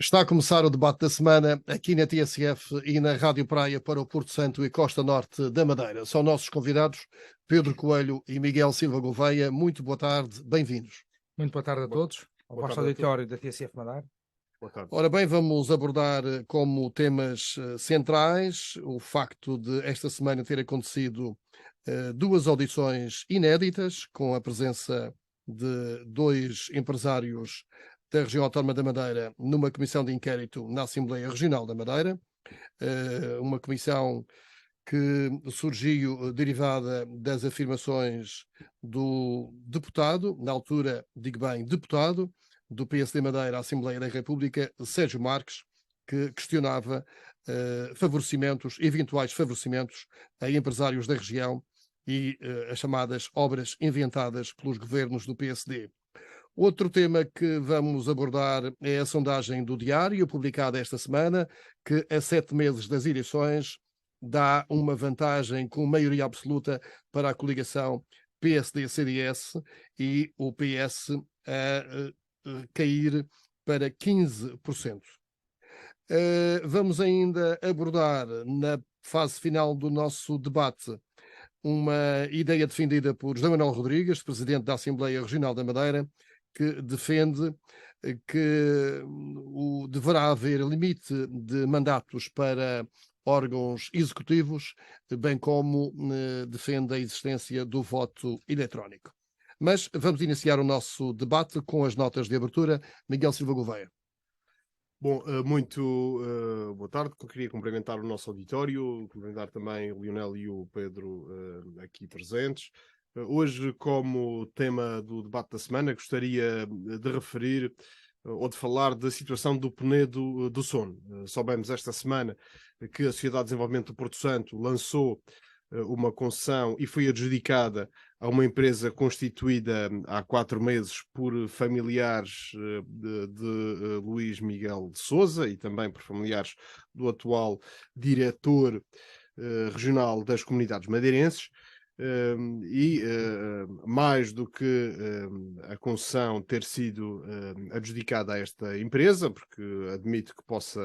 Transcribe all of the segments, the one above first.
Está a começar o debate da semana aqui na TSF e na Rádio Praia para o Porto Santo e Costa Norte da Madeira. São nossos convidados Pedro Coelho e Miguel Silva Gouveia. Muito boa tarde, bem-vindos. Muito boa tarde a todos, ao vosso auditório da TSF Madeira. Ora bem, vamos abordar como temas centrais o facto de esta semana ter acontecido duas audições inéditas, com a presença de dois empresários da região autónoma da Madeira numa comissão de inquérito na Assembleia Regional da Madeira, uma comissão que surgiu derivada das afirmações do deputado, na altura, digo bem, deputado, do PSD Madeira à Assembleia da República, Sérgio Marques, que questionava eventuais favorecimentos a empresários da região e as chamadas obras inventadas pelos governos do PSD. Outro tema que vamos abordar é a sondagem do Diário, publicada esta semana, que a 7 meses das eleições dá uma vantagem com maioria absoluta para a coligação PSD-CDS e o PS a cair para 15%. Vamos ainda abordar, na fase final do nosso debate, uma ideia defendida por José Manuel Rodrigues, presidente da Assembleia Regional da Madeira, que defende que deverá haver limite de mandatos para órgãos executivos, bem como defende a existência do voto eletrónico. Mas vamos iniciar o nosso debate com as notas de abertura. Miguel Silva Gouveia. Bom, muito boa tarde. Eu queria cumprimentar o nosso auditório, cumprimentar também o Lionel e o Pedro aqui presentes. Hoje, como tema do debate da semana, gostaria de referir ou de falar da situação do Penedo do Sono. Soubemos esta semana que a Sociedade de Desenvolvimento do Porto Santo lançou uma concessão e foi adjudicada a uma empresa constituída há 4 meses por familiares de Luís Miguel de Sousa e também por familiares do atual diretor regional das comunidades madeirenses. Mais do que a concessão ter sido adjudicada a esta empresa, porque admito que possa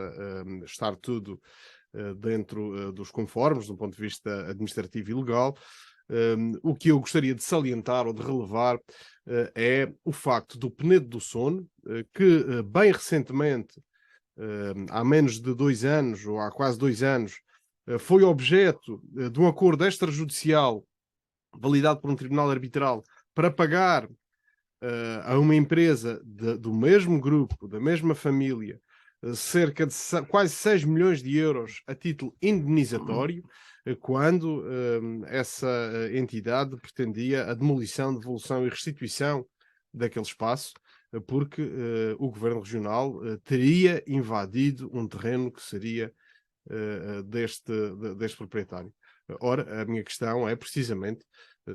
estar tudo dentro dos conformes, do ponto de vista administrativo e legal, o que eu gostaria de salientar ou de relevar é o facto do Penedo do Sono, que bem recentemente, há menos de 2 anos, ou há quase 2 anos, foi objeto de um acordo extrajudicial validado por um tribunal arbitral para pagar a uma empresa do mesmo grupo, da mesma família, cerca de quase 6 milhões de euros a título indemnizatório, quando essa entidade pretendia a demolição, devolução e restituição daquele espaço, porque o governo regional teria invadido um terreno que seria deste proprietário. Ora, a minha questão é precisamente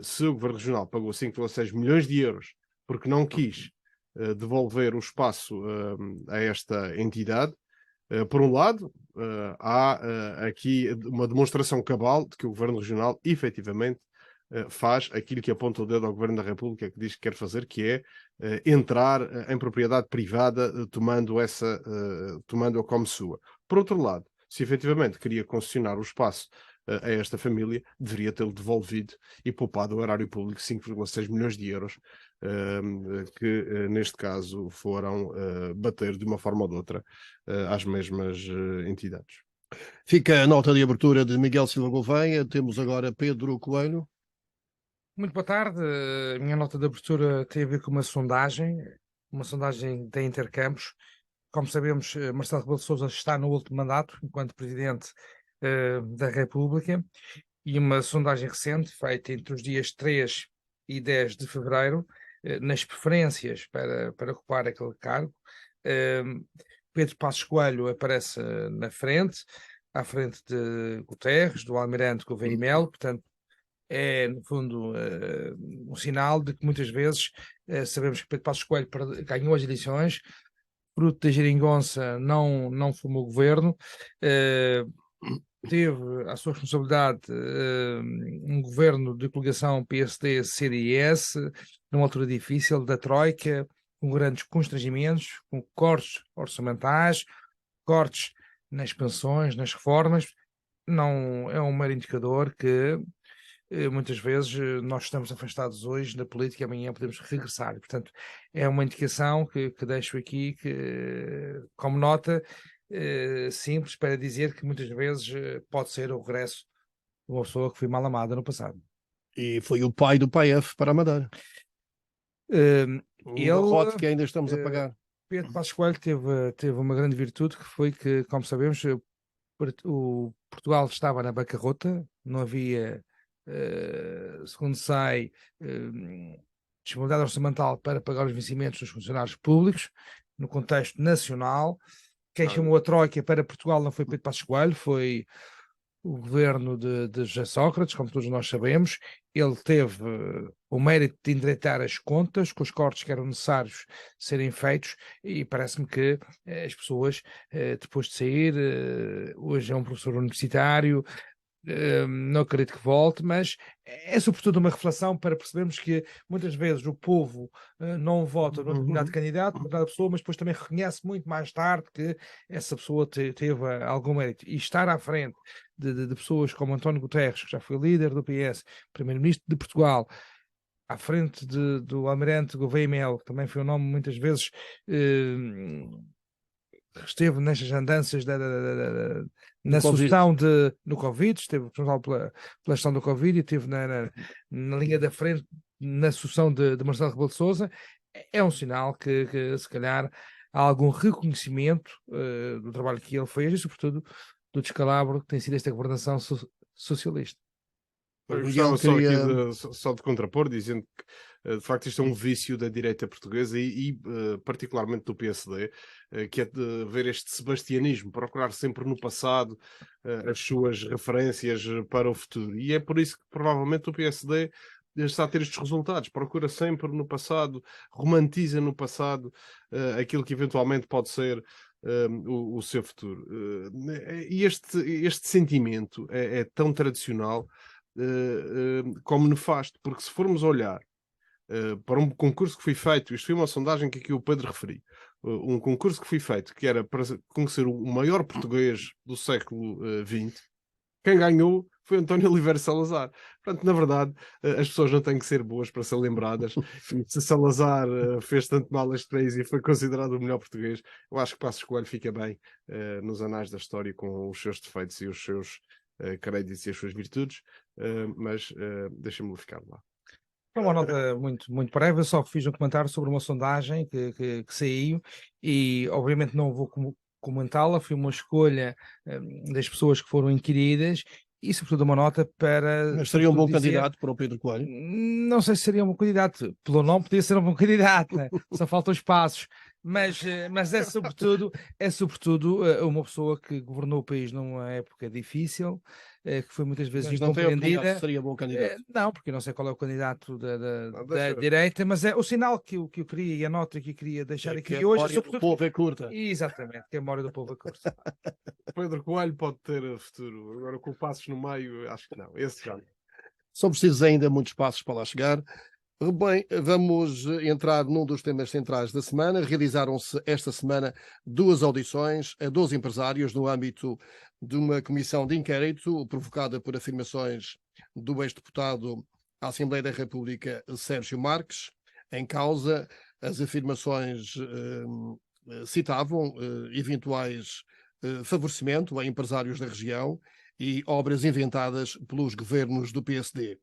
se o Governo Regional pagou 5,6 milhões de euros porque não quis devolver o espaço a esta entidade. Por um lado, há aqui uma demonstração cabal de que o Governo Regional efetivamente faz aquilo que aponta o dedo ao Governo da República, que diz que quer fazer, que é entrar em propriedade privada, tomando-a como sua. Por outro lado, se efetivamente queria concessionar o espaço a esta família, deveria tê-lo devolvido e poupado ao erário público 5,6 milhões de euros, que neste caso foram bater de uma forma ou de outra às mesmas entidades. Fica a nota de abertura de Miguel Silva Gouveia. Temos agora Pedro Coelho. Muito boa tarde. A minha nota de abertura tem a ver com uma sondagem da Intercampos. Como sabemos, Marcelo Rebelo de Sousa está no último mandato enquanto Presidente da República, e uma sondagem recente feita entre os dias 3 e 10 de fevereiro, nas preferências para ocupar aquele cargo, Pedro Passos Coelho aparece na frente, à frente de Guterres, do Almirante Gouveia e Melo. Portanto, é, no fundo, um sinal de que muitas vezes sabemos que Pedro Passos Coelho ganhou as eleições, fruto da geringonça, não formou governo, teve à sua responsabilidade um governo de coligação PSD-CDS, numa altura difícil da Troika, com grandes constrangimentos, com cortes orçamentais, cortes nas pensões, nas reformas. Não é um mero indicador que muitas vezes nós estamos afastados hoje da política e amanhã podemos regressar. Portanto, é uma indicação que deixo aqui como nota simples para dizer que muitas vezes pode ser o regresso de uma pessoa que foi mal amada no passado. E foi o pai do PAEF para a Madeira. Um garrote que ainda estamos a pagar. Pedro Passos Coelho teve uma grande virtude, que foi que, como sabemos, o Portugal estava na bancarrota, não havia, segundo sai, disponibilidade orçamental para pagar os vencimentos dos funcionários públicos, no contexto nacional. Quem chamou a Troika para Portugal não foi Pedro Passos Coelho, foi o governo de José Sócrates, como todos nós sabemos. Ele teve o mérito de endireitar as contas com os cortes que eram necessários serem feitos, e parece-me que as pessoas, depois de sair, hoje é um professor universitário, não acredito que volte, mas é sobretudo uma reflexão para percebermos que muitas vezes o povo não vota num determinado candidato, numa determinada pessoa, mas depois também reconhece muito mais tarde que essa pessoa teve algum mérito. E estar à frente de pessoas como António Guterres, que já foi líder do PS, primeiro-ministro de Portugal, à frente do Almirante Gouveia Melo, que também foi um nome muitas vezes esteve nestas andanças na solução no Covid, esteve responsável pela gestão do Covid e esteve na linha da frente na solução de Marcelo Rebelo de Sousa. É um sinal que se calhar há algum reconhecimento do trabalho que ele fez e sobretudo do descalabro que tem sido esta governação socialista. Eu gostava só de contrapor, dizendo que de facto isto é um vício da direita portuguesa e particularmente do PSD, que é de ver este sebastianismo, procurar sempre no passado as suas referências para o futuro. E é por isso que provavelmente o PSD está a ter estes resultados, procura sempre no passado, romantiza no passado aquilo que eventualmente pode ser o seu futuro. E este sentimento é tão tradicional como nefasto, porque se formos olhar para um concurso que foi feito, isto foi uma sondagem que aqui o Pedro referiu, um concurso que foi feito, que era para conhecer o maior português do século XX, quem ganhou foi António Oliveira Salazar. Portanto, na verdade, as pessoas não têm que ser boas para ser lembradas. Se Salazar fez tanto mal a este país e foi considerado o melhor português, eu acho que Passos Coelho fica bem nos anais da história com os seus defeitos e os seus créditos e as suas virtudes, mas deixa-me ficar lá. Uma nota muito, muito breve, eu só fiz um comentário sobre uma sondagem que saiu e obviamente não vou comentá-la, foi uma escolha das pessoas que foram inquiridas e sobretudo uma nota para... Mas seria um bom candidato para o Pedro Coelho? Não sei se seria um bom candidato, pelo nome podia ser um bom candidato, né? Só faltam os passos. Mas é sobretudo uma pessoa que governou o país numa época difícil, que foi muitas vezes incompreendida. Seria bom candidato. Não, porque eu não sei qual é o candidato da direita, mas é o sinal que eu queria e a nota que eu queria deixar aqui que hoje. A memória do povo é curta. Exatamente, que a memória do povo é curta. Pedro Coelho pode ter futuro, agora com passos no meio, acho que não. Esse já. São precisos ainda muitos passos para lá chegar. Bem, vamos entrar num dos temas centrais da semana. Realizaram-se esta semana 2 audições a 12 empresários no âmbito de uma comissão de inquérito provocada por afirmações do ex-deputado à Assembleia da República, Sérgio Marques. Em causa, as afirmações citavam eventuais favorecimento a empresários da região e obras inventadas pelos governos do PSD.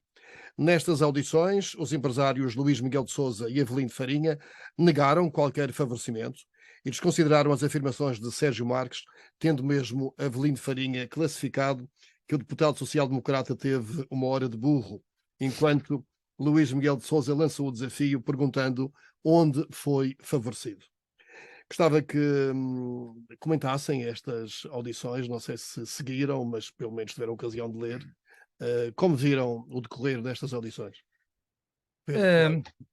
Nestas audições, os empresários Luís Miguel de Sousa e Avelino Farinha negaram qualquer favorecimento e desconsideraram as afirmações de Sérgio Marques, tendo mesmo Avelino Farinha classificado que o deputado social-democrata teve uma hora de burro, enquanto Luís Miguel de Sousa lançou o desafio perguntando onde foi favorecido. Gostava que comentassem estas audições, não sei se seguiram, mas pelo menos tiveram ocasião de ler. Como viram o decorrer destas audições?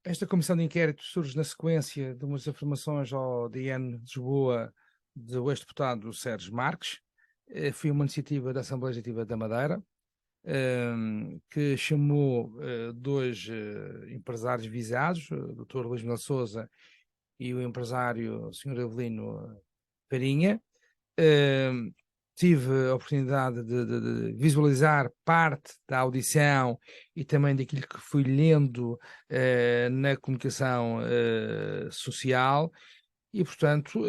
Esta comissão de inquérito surge na sequência de umas afirmações ao DN de Lisboa do ex-deputado Sérgio Marques. Foi uma iniciativa da Assembleia Legislativa da Madeira, que chamou 2 empresários visados, o Dr. Luís Miguel de Sousa e o empresário Sr. Avelino Farinha. Tive a oportunidade de visualizar parte da audição e também daquilo que fui lendo na comunicação social e, portanto,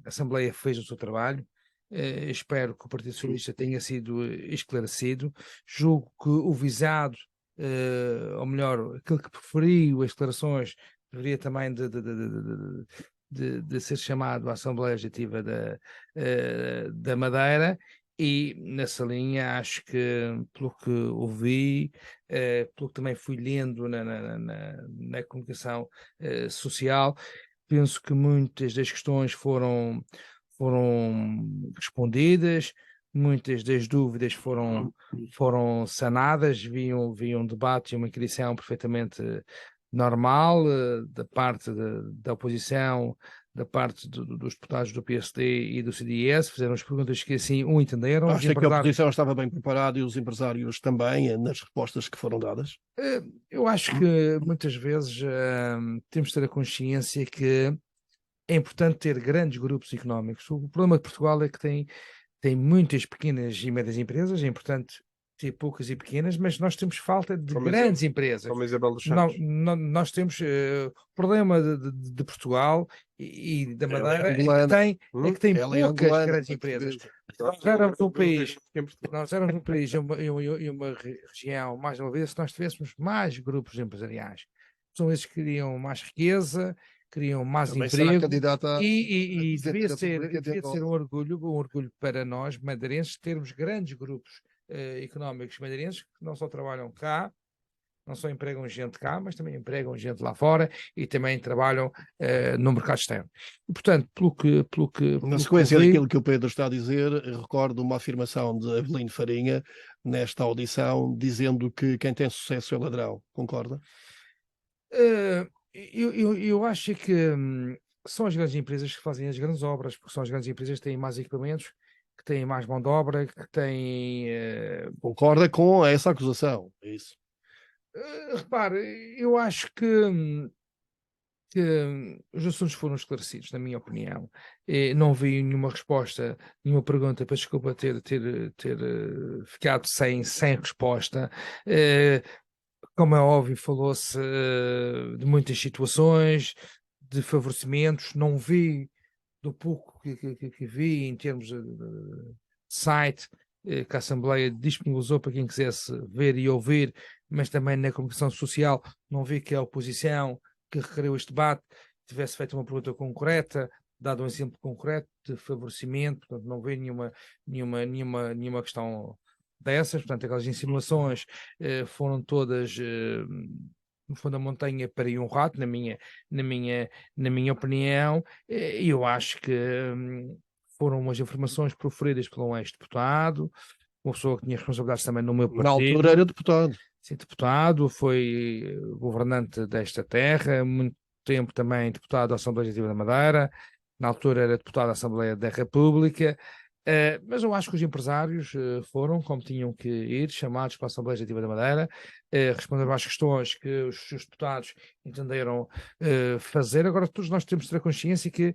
a Assembleia fez o seu trabalho. Espero que o Partido Socialista tenha sido esclarecido. Julgo que o visado, ou melhor, aquele que preferiu as declarações, deveria também de ser chamado à Assembleia Legislativa da Madeira, e nessa linha acho que, pelo que ouvi, pelo que também fui lendo na comunicação social, penso que muitas das questões foram respondidas, muitas das dúvidas foram sanadas, vi um debate e uma inquirição perfeitamente normal da parte da oposição, da parte dos deputados do PSD e do CDS, fizeram as perguntas que assim entenderam. Acha que a oposição estava bem preparada e os empresários também nas respostas que foram dadas? Eu acho que muitas vezes temos de ter a consciência que é importante ter grandes grupos económicos. O problema de Portugal é que tem muitas pequenas e médias empresas, é importante ter poucas e pequenas, mas nós temos falta de grandes empresas. Como Isabel dos Santos. Nós temos o problema de Portugal e da Madeira é que tem poucas grandes empresas. Nós éramos um país e uma região, mais uma vez, se nós tivéssemos mais grupos empresariais. São esses que queriam mais riqueza, queriam mais emprego e devia ser um orgulho para nós, madeirenses, termos grandes grupos económicos madeirenses que não só trabalham cá, não só empregam gente cá, mas também empregam gente lá fora e também trabalham no mercado externo. E, portanto, na sequência daquilo que o Pedro está a dizer, recordo uma afirmação de Avelino Farinha nesta audição, dizendo que quem tem sucesso é ladrão. Concorda? Eu acho que são as grandes empresas que fazem as grandes obras, porque são as grandes empresas que têm mais equipamentos, que têm mais mão de obra, que têm... Concorda com essa acusação? É isso? Repare, eu acho que os assuntos foram esclarecidos, na minha opinião. Não vi nenhuma resposta, nenhuma pergunta, peço desculpa ter ficado sem resposta. Como é óbvio, falou-se de muitas situações, de favorecimentos. Não vi, do pouco que vi em termos de site, que a Assembleia disponibilizou para quem quisesse ver e ouvir, mas também na comunicação social, não vi que a oposição que requeriu este debate tivesse feito uma pergunta concreta, dado um exemplo concreto de favorecimento, portanto não vi nenhuma questão dessas, portanto aquelas insinuações foram todas no fundo da montanha para ir um rato, na minha opinião, e eu acho que foram umas informações proferidas por um ex-deputado, uma pessoa que tinha responsabilidades também no meu partido. Na altura era deputado. Sim, deputado, foi governante desta terra, muito tempo também deputado da Assembleia Legislativa da Madeira, na altura era deputado da Assembleia da República, mas eu acho que os empresários foram, como tinham que ir, chamados para a Assembleia Legislativa da Madeira, responderam às questões que os deputados entenderam fazer. Agora, todos nós temos de ter a consciência que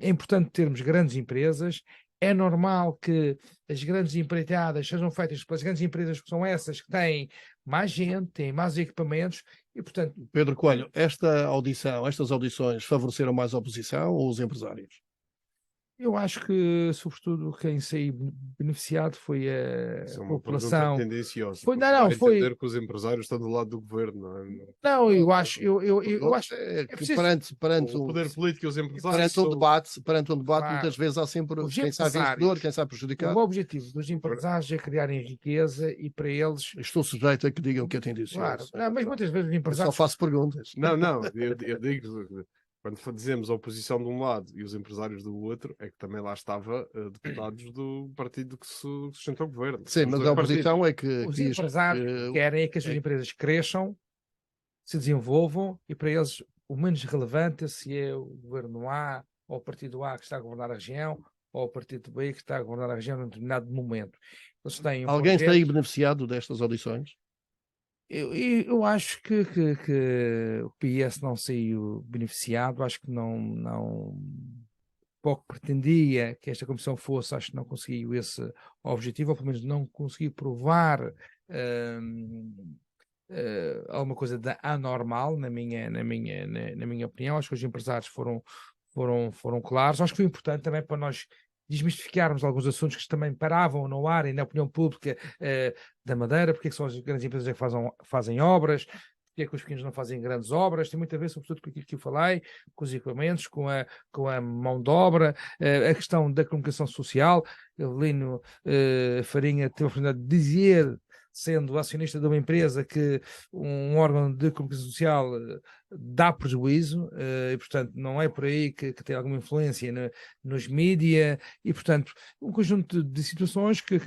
é importante termos grandes empresas. É normal que as grandes empreitadas sejam feitas pelas grandes empresas, que são essas que têm mais gente, têm mais equipamentos e, portanto... Pedro Coelho, estas audições favoreceram mais a oposição ou os empresários? Eu acho que, sobretudo, quem saiu beneficiado foi a população. É tendenciosa. Foi entender que os empresários estão do lado do governo, não é? Não, eu acho que perante o poder político e os empresários perante um debate muitas vezes há sempre quem sai vencedor, quem sai prejudicado. O objetivo dos empresários é criarem riqueza e para eles... Estou sujeito a que digam que é tendencioso. Claro, não, mas muitas vezes os empresários... Eu só faço perguntas. Não, eu digo... Quando dizemos a oposição de um lado e os empresários do outro, é que também lá estava deputados do partido que sustentou o governo. Sim, mas a oposição é que... Os empresários querem é que as suas empresas cresçam, se desenvolvam, e para eles o menos relevante é se é o governo A ou o partido A que está a governar a região ou o partido B que está a governar a região num determinado momento. Eles têm Alguém está aí beneficiado destas audições? Eu acho que o PS não saiu beneficiado, acho que não pouco pretendia que esta comissão fosse, acho que não conseguiu esse objetivo, ou pelo menos não conseguiu provar alguma coisa de anormal, na minha opinião. Acho que os empresários foram claros. Acho que foi importante também para nós desmistificarmos alguns assuntos que também paravam no ar e na opinião pública da Madeira, porque é que são as grandes empresas que fazem obras, porque é que os pequenos não fazem grandes obras, tem muito a ver, sobretudo, com aquilo que eu falei, com os equipamentos, com a mão de obra, a questão da comunicação social. Evelino Farinha teve a oportunidade de dizer, sendo acionista de uma empresa, que um órgão de comunicação social dá prejuízo, e portanto não é por aí que tem alguma influência nos mídia, e portanto um conjunto de situações que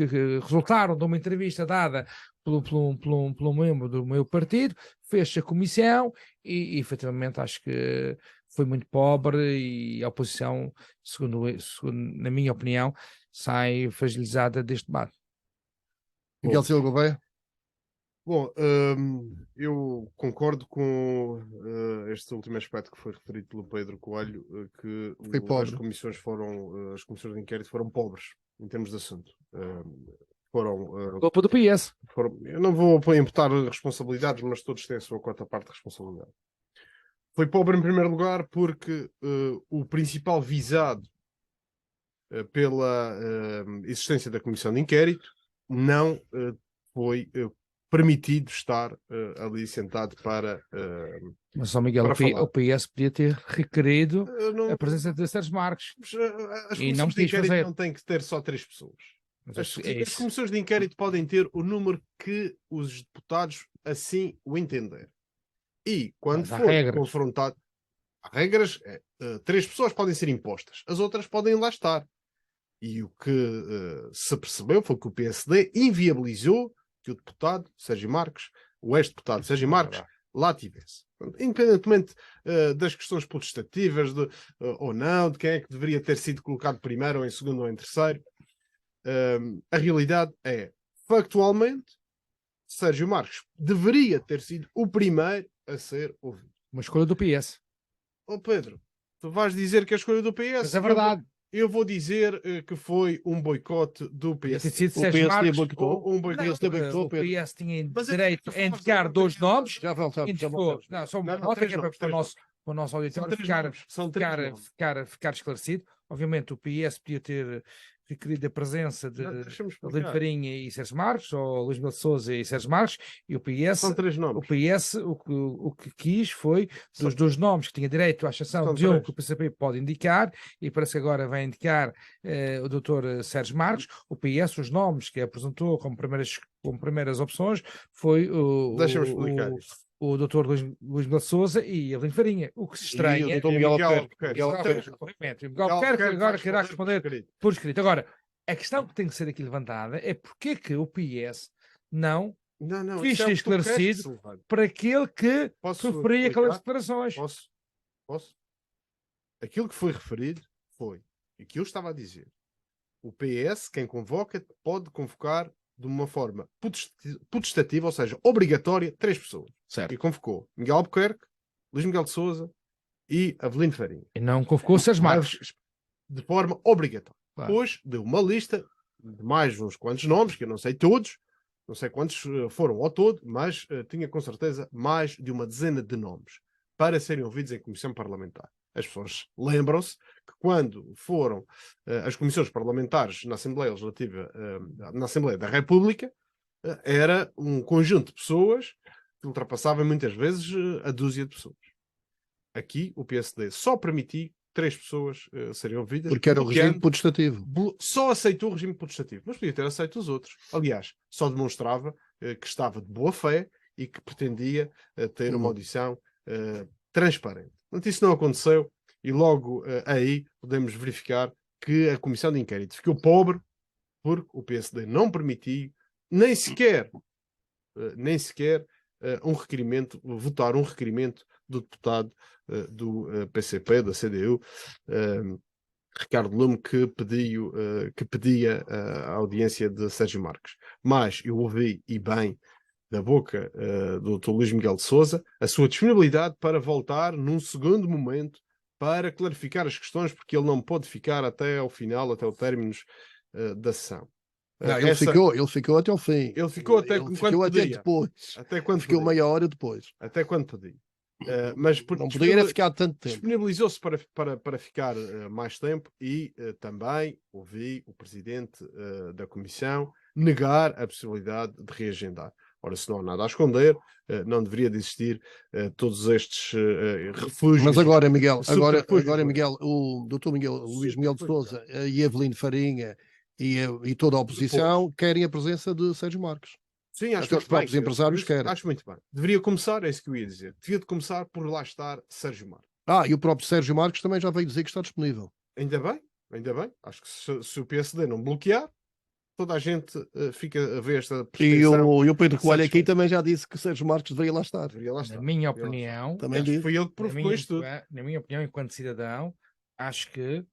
resultaram de uma entrevista dada pelo membro do meu partido, fez-se a comissão e efetivamente acho que foi muito pobre e a oposição, segundo na minha opinião, sai fragilizada deste debate. Miguel Silva Gouveia? Bom, eu concordo com este último aspecto que foi referido pelo Pedro Coelho, que Foi pobre. as comissões de inquérito foram pobres em termos de assunto. Culpa do PS. Eu não vou imputar responsabilidades, mas todos têm a sua cota parte de responsabilidade. Foi pobre em primeiro lugar porque o principal visado pela existência da comissão de inquérito não foi permitido estar ali sentado para Mas, São Miguel, para falar. o PS podia ter requerido não, a presença de Sérgio Marques. as E não comissões de quis inquérito fazer. não têm que ter só 3 pessoas. Mas As é isso. comissões de inquérito podem ter o número que os deputados assim o entenderem. E quando Mas há for regras. confrontado, há regras, 3 pessoas podem ser impostas, as outras podem lá estar. E o que se percebeu foi que o PSD inviabilizou que o deputado Sérgio Marques, o ex-deputado Sérgio Marques, lá tivesse. Independentemente das questões potestativas, ou não, de quem é que deveria ter sido colocado primeiro, ou em segundo, ou em terceiro, a realidade é, factualmente, Sérgio Marques deveria ter sido o primeiro a ser ouvido. Uma escolha do PS. Ó Pedro, tu vais dizer que é a escolha do PS? Mas é verdade. Eu vou dizer que foi um boicote do Podia ter PS. sido O Sérgio PSD Marques. boicotou? Um boicote. O PS tinha Mas é direito que a indicar dois nomes. Já voltamos. Não, só uma Não, nota três que é nomes, para três o nosso auditório São três nomes. ficar esclarecido. Obviamente o PS podia ter requerido a presença de Deixa-me explicar. Adelino Farinha e Sérgio Marques, ou Luís Melo de Sousa e Sérgio Marques, e o PS, São 3 nomes. o que quis foi dos dois nomes que tinha direito à exceção São de um três. que o PCP pode indicar, e parece que agora vai indicar o Dr. Sérgio Marques. O PS, os nomes que apresentou como primeiras opções foi Deixa-me explicar o Dr. Luís Melo de Sousa e Adelino Farinha. O que se estranha... E o Dr. Miguel Albuquerque. Miguel Albuquerque agora querá responder por escrito. Agora, a questão que tem que ser aqui levantada é porque é que o PS não quis ser esclarecido para aquele que preferia aquelas declarações. Posso? Aquilo que foi referido foi, e que eu estava a dizer, o PS, quem convoca, pode convocar de uma forma potestativa, ou seja, obrigatória, 3 pessoas. Certo. E convocou Miguel Albuquerque, Luís Miguel de Sousa e Avelino Farinha. E não convocou Sérgio Marques. De forma obrigatória. Claro. Depois deu uma lista de mais uns quantos nomes, que eu não sei todos, não sei quantos foram ao todo, mas tinha com certeza mais de uma dezena de nomes para serem ouvidos em comissão parlamentar. As pessoas lembram-se que quando foram as comissões parlamentares na Assembleia Legislativa, na Assembleia da República, era um conjunto de pessoas que ultrapassava muitas vezes a dúzia de pessoas. Aqui o PSD só permitiu 3 pessoas serem ouvidas. Porque era o regime potestativo. Só aceitou o regime potestativo, mas podia ter aceito os outros. Aliás, só demonstrava que estava de boa fé e que pretendia ter uma audição transparente. Portanto, isso não aconteceu e logo aí podemos verificar que a comissão de inquérito ficou pobre porque o PSD não permitiu nem sequer votar um requerimento do deputado do PCP, da CDU, Ricardo Lume, que pedia a audiência de Sérgio Marques. Mas eu ouvi, e bem, da boca do Dr. Luís Miguel de Sousa a sua disponibilidade para voltar num segundo momento para clarificar as questões, porque ele não pode ficar até ao final, até o término da sessão. Não, ele ficou até ao fim. Ele ficou até ele quando ficou até podia. depois. Até quando Ficou podia. meia hora depois. Até quando podia. Mas Não podia era ficar tanto tempo. disponibilizou-se para ficar mais tempo e também ouvi o presidente da comissão negar a possibilidade de reagendar. Ora, se não há nada a esconder, não deveria de existir todos estes refúgios. Mas agora, Miguel, subterfúgios, Miguel, o Dr. Miguel, Luís Miguel de Sousa e Evelino Farinha e toda a oposição querem a presença de Sérgio Marques. Sim, acho Até os muito próprios bem. empresários querem. Acho muito bem. Deveria começar, é isso que eu ia dizer. Devia de começar por lá estar Sérgio Marques. E o próprio Sérgio Marques também já veio dizer que está disponível. Ainda bem, ainda bem. Acho que se o PSD não bloquear, toda a gente fica a ver esta prescrição. E o Pedro Coelho aqui também já disse que Sérgio Marques deveria lá estar. Deveria lá estar. Na minha opinião, Também disse. Foi ele que provocou isto tudo. na minha opinião, enquanto cidadão, acho que o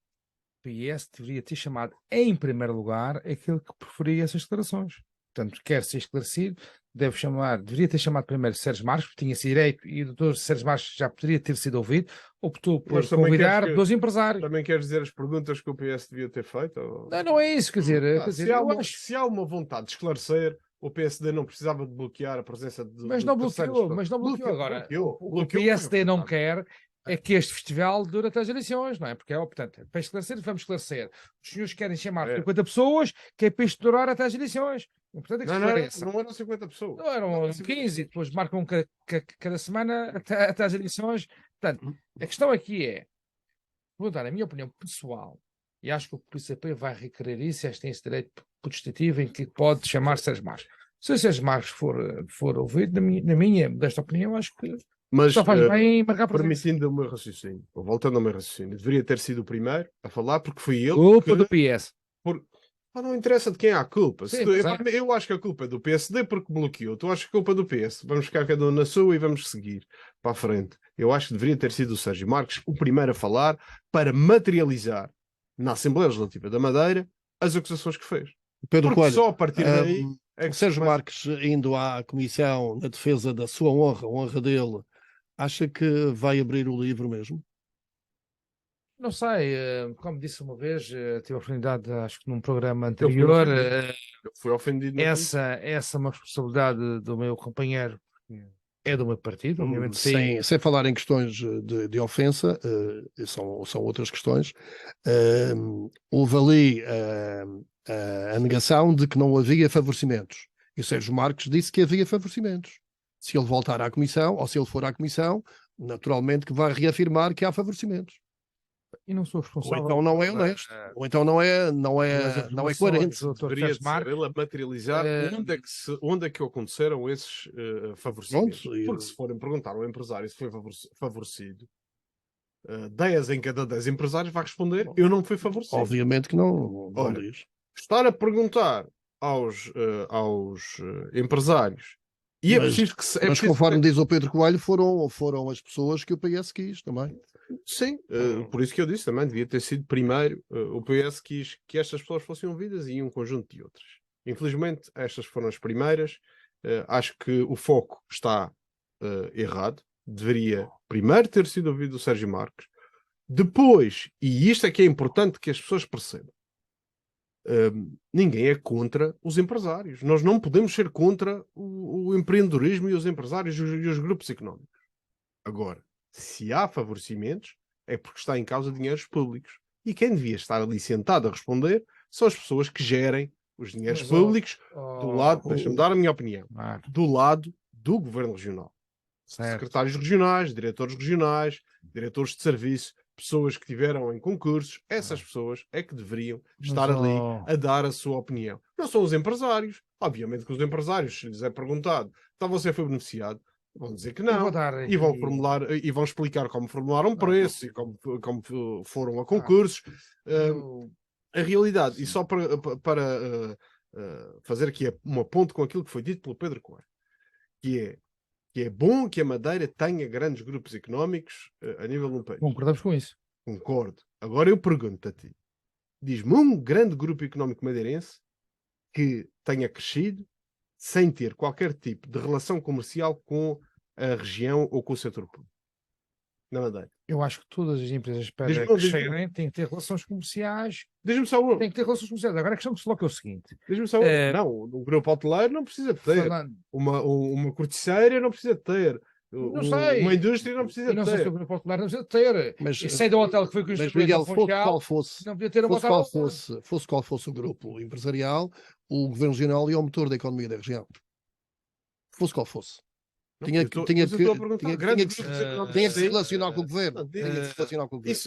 PS deveria ter chamado em primeiro lugar aquele que preferia essas declarações. Portanto, quer ser esclarecido, deveria ter chamado primeiro Sérgio Marques, porque tinha esse direito, e o doutor Sérgio Marques já poderia ter sido ouvido, optou por Mas também convidar dos empresários. Também queres dizer as perguntas que o PS devia ter feito? Ou... Não é isso, quer dizer, se há uma vontade de esclarecer, o PSD não precisava de bloquear a presença de mas não bloqueou agora. O PSD não quer é que este festival dure até as eleições, não é? Porque portanto, para esclarecer, vamos esclarecer. Os senhores querem chamar 50 pessoas, que é para isto durar até as eleições. Portanto, é que não eram 50 pessoas. Não, eram 15, depois marcam cada semana até as eleições. Portanto, a questão aqui vou dar a minha opinião pessoal, e acho que o PCP vai requerer isso, eles têm esse direito protestativo em que pode chamar Sérgio Marques. Se o Sérgio Marques for ouvido, na minha modesta opinião, acho que mas só faz bem marcar presença. permitindo o meu raciocínio, ou voltando ao meu raciocínio, deveria ter sido o primeiro a falar, porque foi ele culpa do PS. Não interessa de quem é a culpa. Sim, eu acho que a culpa é do PSD porque bloqueou. Tu achas que a culpa é do PS? Vamos ficar cada um na sua e vamos seguir para a frente. Eu acho que deveria ter sido o Sérgio Marques o primeiro a falar para materializar na Assembleia Legislativa da Madeira as acusações que fez. Pedro Porque Coelho, só a partir daí... o Sérgio Marques, indo à Comissão na defesa da sua honra, a honra dele, acha que vai abrir o livro mesmo? Não sei, como disse uma vez, tive a oportunidade, acho que num programa anterior, foi ofendido. Essa é uma responsabilidade do meu companheiro, é do meu partido, obviamente. Sem falar em questões de ofensa, são outras questões. Houve ali a negação de que não havia favorecimentos. E o Sérgio Marques disse que havia favorecimentos. Se ele voltar à Comissão, ou se ele for à Comissão, naturalmente que vai reafirmar que há favorecimentos. E não sou responsável. Ou então não é honesto, ou então não é coerente. Deveria ser ele a materializar onde é que aconteceram esses favorecimentos. Porque se forem perguntar ao empresário se foi favorecido, 10 em cada 10 empresários vai responder: eu não fui favorecido. Obviamente que não diz. Estar a perguntar aos empresários. E é preciso que mas conforme diz o Pedro Coelho, foram as pessoas que o PS quis também. Sim, por isso que eu disse também, devia ter sido primeiro, o PS quis que estas pessoas fossem ouvidas e um conjunto de outras. Infelizmente, estas foram as primeiras. Acho que o foco está errado. Deveria primeiro ter sido ouvido o Sérgio Marques. Depois, e isto é que é importante que as pessoas percebam, ninguém é contra os empresários. Nós não podemos ser contra o empreendedorismo e os empresários e os grupos económicos. Agora, se há favorecimentos, é porque está em causa dinheiros públicos. E quem devia estar ali sentado a responder são as pessoas que gerem os dinheiros públicos do lado, deixa-me dar a minha opinião, do lado do Governo Regional. Certo. Secretários regionais, diretores de serviço, pessoas que tiveram em concursos, essas pessoas é que deveriam estar ali a dar a sua opinião. Não são os empresários. Obviamente que os empresários, se lhes é perguntado, então você foi beneficiado, vão dizer que não, e vão explicar como formularam preço e como foram a concursos. A realidade, e só para fazer aqui uma ponte com aquilo que foi dito pelo Pedro Coelho, que é bom que a Madeira tenha grandes grupos económicos a nível do país. Concordamos com isso. Concordo. Agora eu pergunto a ti, diz-me um grande grupo económico madeirense que tenha crescido sem ter qualquer tipo de relação comercial com a região ou com o setor público. Na Madeira. Eu acho que todas as empresas para Diz-me, crescerem têm que ter relações comerciais. Diz-me só um. Têm que ter relações comerciais. Agora a questão que se coloca é o seguinte. Diz-me só um. Não, um grupo hoteleiro não precisa ter. Falando, Uma corticeira não precisa ter. não sei. Uma indústria não precisa eu não sei se ter. o Grupo Popular não precisa ter. Mas, E sei do hotel que foi mas construído Miguel, no Funchal, não podia ter um hotel. fosse qual fosse o grupo empresarial, o Governo Regional é o motor da economia da região. Fosse qual fosse. Tinha que se relacionar com o Governo.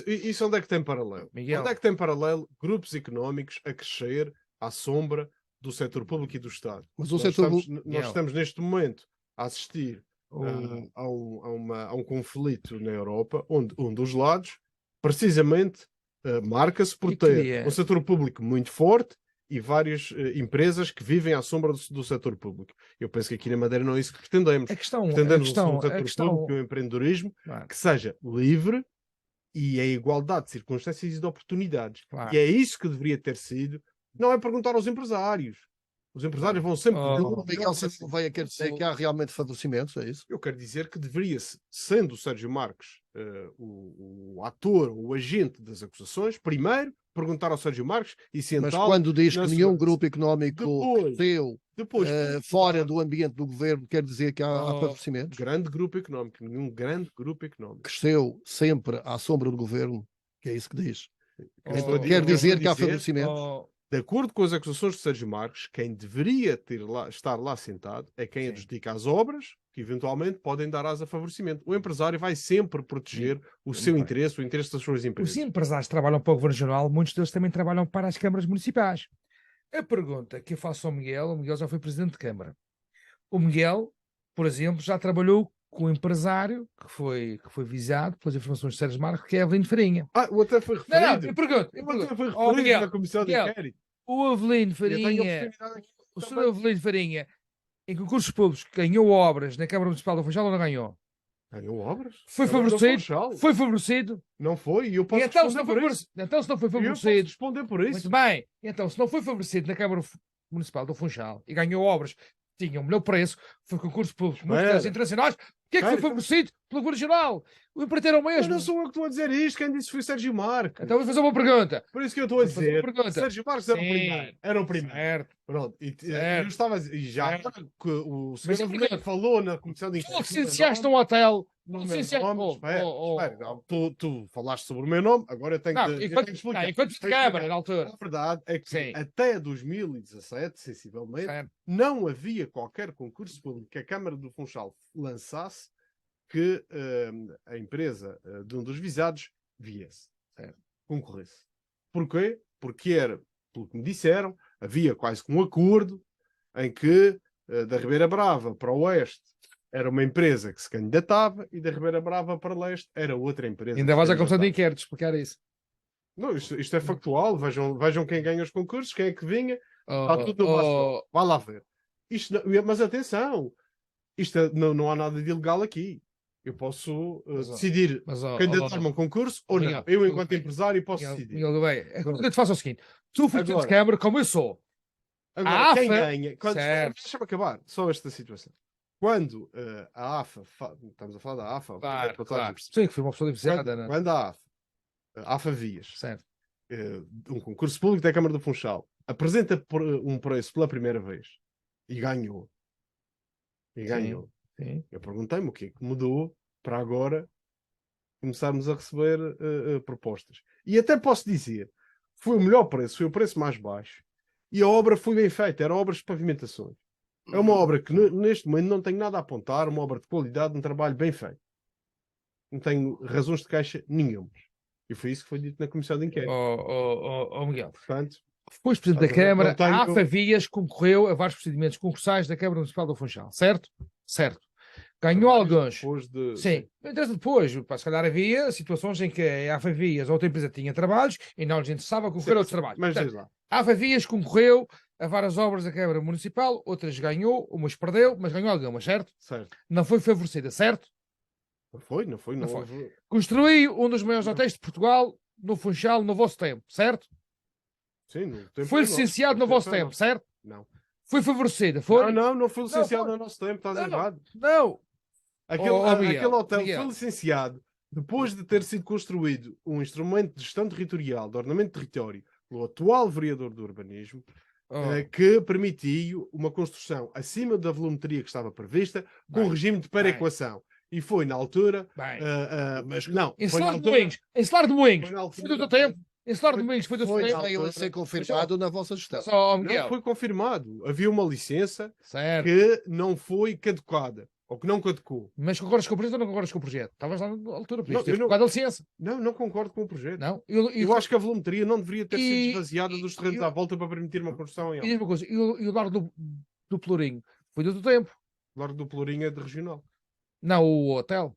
Isso onde é que tem paralelo? Miguel. Onde é que tem paralelo grupos económicos a crescer à sombra do setor público e do Estado? Mas Nós estamos neste momento a assistir a um conflito na Europa onde um dos lados precisamente marca-se por ter um setor público muito forte e várias empresas que vivem à sombra do setor público. Eu penso que aqui na Madeira não é isso que pretendemos. Pretendemos um setor público e um empreendedorismo que seja livre e a igualdade de circunstâncias e de oportunidades. Claro. E é isso que deveria ter sido. Não é perguntar aos empresários. Os empresários vão sempre... O Miguel sempre veio a querer dizer que há realmente favorecimentos, é isso? Eu quero dizer que deveria-se, sendo o Sérgio Marques o ator, o agente das acusações, primeiro perguntar ao Sérgio Marques e sentá-lo... Mas quando diz que nenhum grupo económico cresceu fora do ambiente do governo, quer dizer que há favorecimentos? Grande grupo económico, nenhum grande grupo económico. Cresceu sempre à sombra do governo, que é isso que diz. Quer dizer que há favorecimentos? De acordo com as acusações de Sérgio Marques, quem deveria estar lá sentado é quem adjudica as obras que eventualmente podem dar asa a favorecimento. O empresário vai sempre proteger o seu interesse, o interesse das suas empresas. Os empresários que trabalham para o Governo Regional, muitos deles também trabalham para as câmaras municipais. A pergunta que eu faço ao Miguel, o Miguel já foi presidente de Câmara. O Miguel, por exemplo, já trabalhou com um empresário que foi visado pelas informações de Sérgio Marques, que é Avelino Farinha. O até foi referido. Não, eu pergunto. O até foi Oh, referido na comissão de inquérito. O Avelino Farinha, o senhor Avelino Farinha, em concursos públicos, ganhou obras na Câmara Municipal do Funchal ou não ganhou? Ganhou obras? Foi favorecido? Foi favorecido? Não foi, e eu posso então, responder por isso. Então, se não foi Eu posso favorecido... responder por isso. Muito bem. Então, se não foi favorecido na Câmara Municipal do Funchal e ganhou obras que tinham o melhor preço, foi concurso público, muitas internacionais, o que é que foi favorecido pelo Governo Regional? O empreiteiro é o mesmo. Mas não sou eu que estou a dizer isto, quem disse foi Sérgio Marques. Então vou fazer uma pergunta. Por isso que eu estou a dizer, Sérgio Marques era o primeiro. Era o primeiro. Certo. Pronto. Eu estava a dizer, e já que o senhor falou na comissão de inquérito. Tu licenciaste um hotel. Tu falaste sobre o meu nome, agora eu tenho que explicar. Enquanto de Câmara, na altura. A verdade é que até 2017, sensivelmente, não havia qualquer concurso público que a Câmara do Funchal lançasse que a empresa de um dos visados viesse, concorresse. Porquê? Porque era, pelo que me disseram, havia quase que um acordo em que da Ribeira Brava para o oeste era uma empresa que se candidatava e da Ribeira Brava para leste era outra empresa. Ainda vais à comissão de inquérito explicar isso. Não, isto é factual. Vejam quem ganha os concursos, quem é que vinha. Está tudo no vaso. Vá lá ver. Mas atenção, não há nada de ilegal aqui. Eu posso decidir candidatar-me a um concurso ou não. Eu, enquanto empresário, posso decidir. Eu te faço o seguinte: tu fui presidente de Câmara, como eu sou. Agora, quem ganha? Deixa-me acabar só esta situação. Quando a AFA, estamos a falar da AFA, claro. Sim, que foi uma pessoa divisada. Quando a AFA Vias, um concurso público da Câmara do Funchal, apresenta um preço pela primeira vez e ganhou. Sim. Eu perguntei-me o que é que mudou para agora começarmos a receber propostas. E até posso dizer, foi o melhor preço, foi o preço mais baixo. E a obra foi bem feita, eram obras de pavimentações. É uma obra que neste momento não tenho nada a apontar, uma obra de qualidade, um trabalho bem feito. Não tenho razões de queixa nenhumas. E foi isso que foi dito na comissão de inquérito. Miguel. Portanto, foi presidente da Câmara, a AFA Vias concorreu a vários procedimentos concursais da Câmara Municipal do Funchal, certo? Certo. Ganhou alguns. Sim. Depois, se calhar havia situações em que a AFA Vias ou outra empresa tinha trabalhos e não lhes interessava concorrer a outros trabalhos. Mas diz lá. A AFA Vias concorreu a várias obras da Câmara Municipal, outras ganhou, umas perdeu, mas ganhou algumas, certo? Certo. Não foi favorecida, certo? Não foi. Construiu um dos maiores hotéis de Portugal no Funchal no vosso tempo, certo? Sim, no tempo. Foi licenciado no vosso tempo, certo? Não. Foi favorecida, foi? Não foi licenciado foi. no nosso tempo, estás Não, errado. não. Aquele Miguel, hotel Miguel. foi licenciado depois de ter sido construído um instrumento de gestão territorial, de ordenamento de território, pelo atual vereador do urbanismo, que permitiu uma construção acima da volumetria que estava prevista, com regime de perequação. E foi na altura. Mas não. Em Foi na Salar de altura. Moinhos. Em Salar de Moinhos. Foi na Foi do altura. teu tempo. Em Salar de Moinhos foi do teu Foi tempo. a ele a ser confirmado na vossa gestão. Só, Miguel. Não foi confirmado. Havia uma licença Certo. que não foi caducada. Ou que não caducou. Mas concordas com o projeto ou não concordas com o projeto? Estavas lá na altura, podias Não, ter eu não- colocado a licença. Não concordo com o projeto. Não? Eu acho que a volumetria não deveria ter sido E- esvaziada dos terrenos e- à volta para permitir uma construção em E alto. diz uma coisa, e o Largo do Pelourinho foi do teu tempo? Largo do Pelourinho é de regional. Não, o hotel.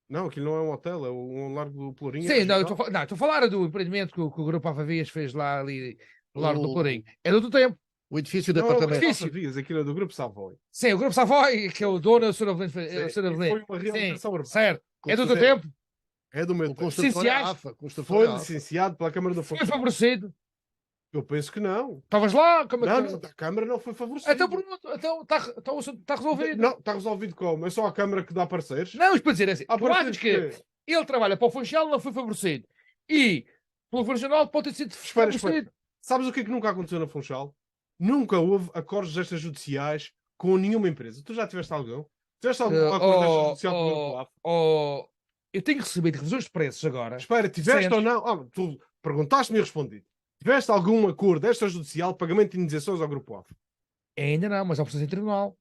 Não, aquilo não é um hotel, é um Largo do Pelourinho. Sim, é não, regional. estou a falar do empreendimento que o Grupo Alfavias fez lá ali no Largo do O- Pelourinho. É do teu tempo. O edifício de Não, é o apartamentos. Grupo Alfavias, aquilo é do Grupo Savoy. Sim, o Grupo Savoy, que é o dono da Sra. Sim, Avelino. e foi uma realização urbana. Certo. É do teu Sim. tempo. É do meu O tempo. construtor é a Licenciais? AFA. Foi licenciado pela Câmara do Foi Funchal. favorecido. Eu penso que não. Estavas lá? Como é que... Não, a Câmara não foi favorecida. Então, pronto, então está resolvido. Não, está resolvido como? É só a Câmara que dá parceiros? Não, mas para dizer assim, Há tu achas parceiros que ele trabalha para o Funchal, não foi favorecido. E pelo Funchal pode ter sido Espera. favorecido. Sabes o que é que nunca aconteceu na Funchal? Nunca houve acordos extrajudiciais com nenhuma empresa. Tu já tiveste algum? Tiveste algum acordo extrajudicial com o Grupo AF? Eu tenho recebido revisões de preços agora. Espera, tiveste Sentes? ou não? Tu perguntaste-me e respondi. Tiveste algum acordo extrajudicial de pagamento de indenizações ao Grupo AF? Ainda não, mas há um processo em tribunal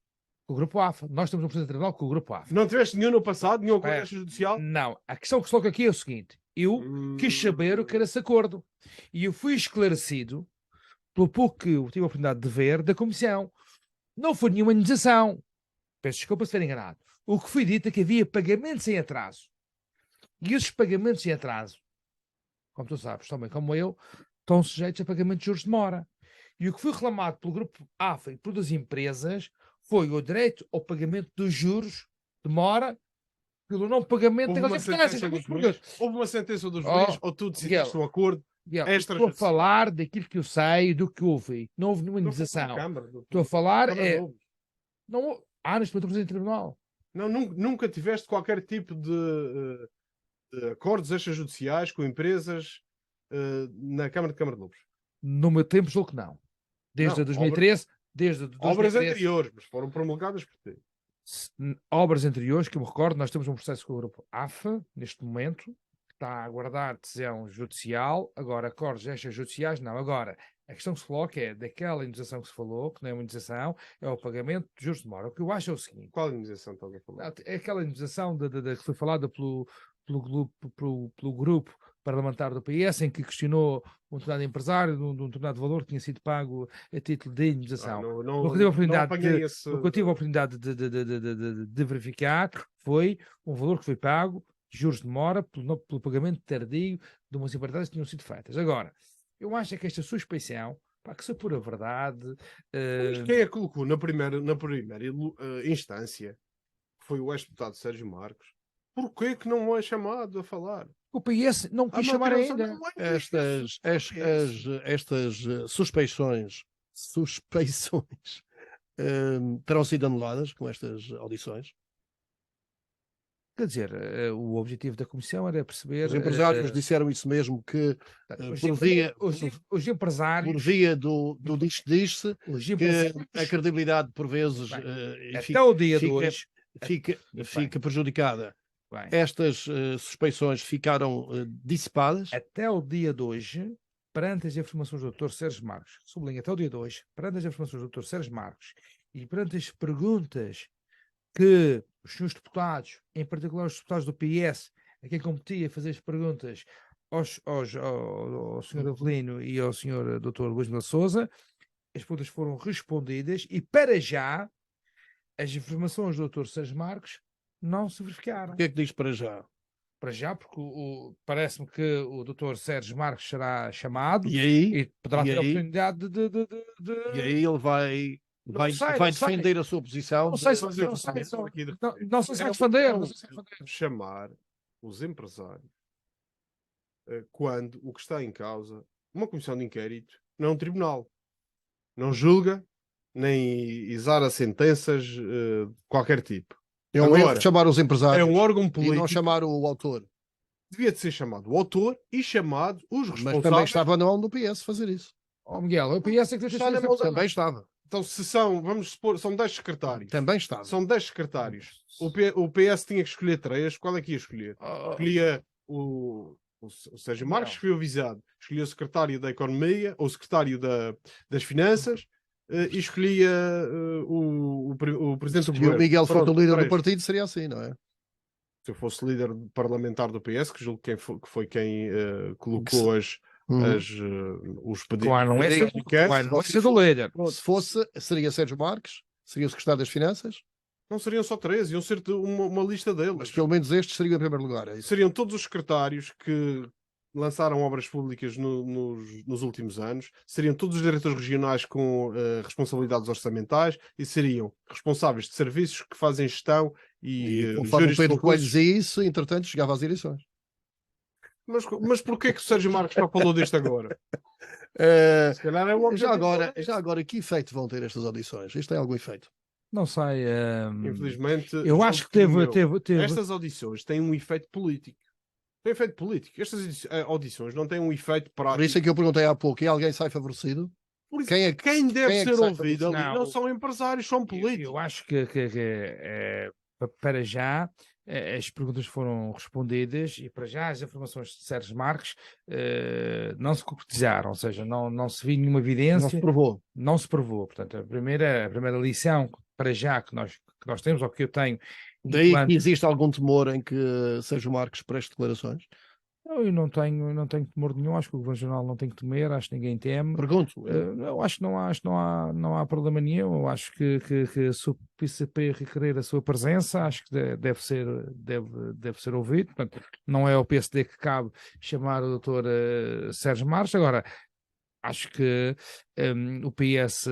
com o Grupo AFA. Nós temos um processo em tribunal com o Grupo AFA. Não tiveste nenhum no passado? Nenhum acordo Espera. extrajudicial? Não, a questão que se coloca aqui é o seguinte: eu quis saber o que era esse acordo e eu fui esclarecido pelo pouco que eu tive a oportunidade de ver da Comissão. Não foi nenhuma indenização. Peço desculpa se estiver enganado. O que foi dito é que havia pagamentos em atraso. E esses pagamentos em atraso, como tu sabes, também como eu, estão sujeitos a pagamento de juros de mora. E o que foi reclamado pelo Grupo AFA e por das empresas foi o direito ao pagamento dos juros de mora pelo não pagamento Houve daquelas uma finanças. sentença dos juízes? Houve uma sentença dos juízes ou tu decidiste um acordo Estou a extrajudicial? falar daquilo que eu sei, do que ouvi. Não houve nenhuma Não foi indenização. com a Câmara, doutor. Estou a falar Câmara é... houve. Não, neste momento em tribunal. Não, nunca tiveste qualquer tipo de acordos extrajudiciais com empresas na Câmara de Lobos. No meu tempo, julgo que não. Desde Não, 2013, desde 2013, Obras anteriores, mas foram promulgadas por ti. obras anteriores, que eu me recordo, nós temos um processo com o Grupo AFA, neste momento, que está a aguardar decisão judicial. Agora, acordos extrajudiciais, não. Agora, a questão que se coloca é daquela indenização que se falou, que não é uma indenização, é o pagamento de juros de mora. O que eu acho é o seguinte: Qual indenização estás a falar? é aquela indenização que foi falada pelo grupo parlamentar do PS, em que questionou um determinado empresário de um determinado valor que tinha sido pago a título de indenização. O que eu tive a oportunidade de verificar foi um valor que foi pago, de juros de mora, pelo pagamento tardio de umas empreitadas que tinham sido feitas. Agora, eu acho que esta suspeição, que se for a verdade... Mas quem a colocou na primeira instância foi o ex-deputado Sérgio Marcos. Porquê que não é chamado a falar? O PS não quis chamar ainda. Estas suspeições terão sido anuladas com estas audições? Quer dizer, o objetivo da Comissão era perceber... Os empresários disseram isso mesmo, que os empresários... por via do diz-se, que a credibilidade por vezes até o dia de hoje fica prejudicada. Estas suspeições ficaram dissipadas? Até o dia de hoje, perante as informações do Dr. Sérgio Marcos, sublinho, até o dia de hoje, perante as informações do Dr. Sérgio Marcos e perante as perguntas que os senhores deputados, em particular os deputados do PS, a quem competia a fazer as perguntas ao Sr. Avelino e ao Sr. Dr. Luís Melo Sousa, as perguntas foram respondidas e, para já, as informações do Dr. Sérgio Marcos não se verificaram. O que é que diz para já? Para já, porque parece-me que o Dr. Sérgio Marcos será chamado e poderá ter a oportunidade de... E aí ele vai defender a sua posição. Não sei se vai defender. Chamar os empresários quando o que está em causa, uma comissão de inquérito, não é um tribunal. Não julga, nem exara sentenças de qualquer tipo. É um erro chamar os É empresários um órgão e político. não chamar o autor. Devia de ser chamado o autor e chamado os Mas também responsáveis. estava na mão do PS fazer isso. Oh, Miguel, o PS é que Está na mão da- Também estava. Então, se são, vamos supor, são 10 secretários. Também estava. São 10 secretários. O PS tinha que escolher 3. Qual é que ia escolher? Escolhia o Sérgio Marques, que foi avisado. Escolhia o secretário da Economia, ou o secretário das Finanças, e escolhia o presidente do Se o governo. Miguel fosse o Pronto, líder do 3. partido, seria assim, não é? Se eu fosse líder parlamentar do PS, que julgo que foi quem colocou os pedidos. Claro, não é ser do líder. Se fosse, seria Sérgio Marques, seria o secretário das Finanças, Não seriam só 3, iam ser uma lista deles. mas pelo menos estes seriam em primeiro lugar. É isso. Seriam todos os secretários que lançaram obras públicas nos últimos anos, seriam todos os diretores regionais com responsabilidades orçamentais e seriam responsáveis de serviços que fazem gestão E e conforme o gestão de Pedro Coelho recursos. dizia isso, entretanto, chegava às eleições. Mas porquê que o Sérgio Marques não falou disto agora? Se calhar é o Já objetivo. agora, que efeito vão ter estas audições? Isto tem algum efeito? Não sei. Infelizmente, Eu acho que teve. estas audições têm um efeito político. Tem efeito político. Estas audições não têm um efeito prático. Por isso é que eu perguntei há pouco, e alguém sai favorecido? Por isso, Quem deve é que ser sai ouvido ali favorecido? não são empresários, são Eu políticos. acho que para já as perguntas foram respondidas e para já as informações de Sérgio Marques não se concretizaram, ou seja, não se viu nenhuma evidência, Não se provou. não se provou. Portanto, a primeira lição para já que nós temos, ou que eu tenho, Daí enquanto- que existe algum temor em que Sérgio Marques preste declarações? eu não tenho temor nenhum, acho que o Governo Regional não tem que temer, acho que ninguém teme. Pergunto. Eu acho que não há problema nenhum. Eu acho que se o PCP requerer a sua presença, acho que deve ser ouvido. Portanto, não é ao PSD que cabe chamar o Dr. Sérgio Marques. Agora, acho que o PS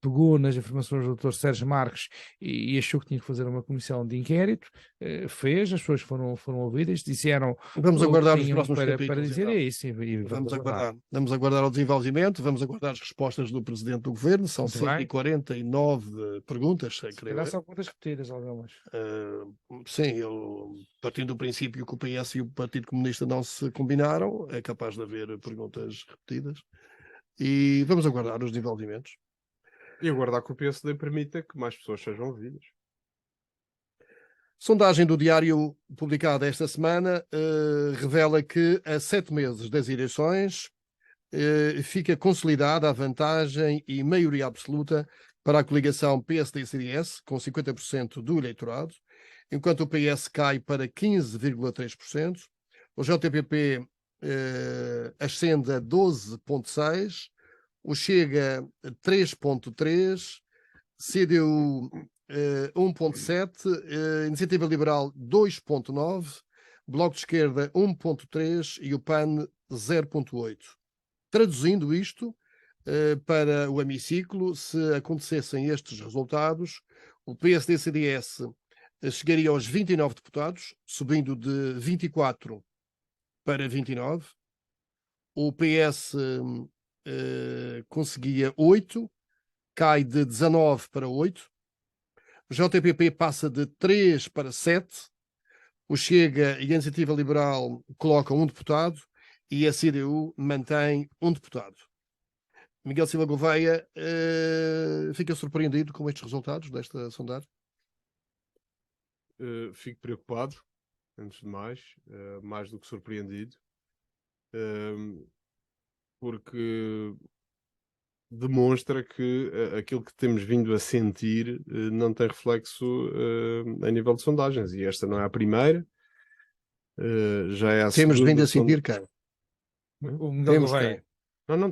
pegou nas informações do Dr. Sérgio Marques e achou que tinha que fazer uma comissão de inquérito, fez, as pessoas foram ouvidas, disseram Vamos o que aguardar os tinham próximos para capítulos. dizer Então. é isso. E Vamos aguardar. Vamos aguardar o desenvolvimento, vamos aguardar as respostas do Presidente do Governo. São Muito bem. 149 perguntas, Se creio calhar eu. são contas repetidas, algumas. Sim, partindo do princípio que o PS e o Partido Comunista não se combinaram, é capaz de haver perguntas repetidas. E vamos aguardar os desenvolvimentos. E aguardar que o PSD permita que mais pessoas sejam ouvidas. Sondagem do Diário publicada esta semana revela que a 7 meses das eleições fica consolidada a vantagem e maioria absoluta para a coligação PSD-CDS, com 50% do eleitorado, enquanto o PS cai para 15,3%, o JPP ascende a 12,6%, o Chega a 3,3%, CDU 1,7%, Iniciativa Liberal 2,9%, Bloco de Esquerda 1,3% e o PAN 0,8%. Traduzindo isto para o hemiciclo, se acontecessem estes resultados, o PSD-CDS chegaria aos 29 deputados, subindo de 24 para 29. O PS conseguia 8, cai de 19 para 8. O JPP passa de 3 para 7. O Chega e a Iniciativa Liberal colocam um deputado e a CDU mantém um deputado. Miguel Silva Gouveia fica surpreendido com estes resultados desta sondagem? Fico preocupado, antes de mais do que surpreendido, porque demonstra que aquilo que temos vindo a sentir não tem reflexo a nível de sondagens. E esta não é a primeira, já é a Temos segunda. vindo a sentir quem? O Miguel Temos Gouveia. Não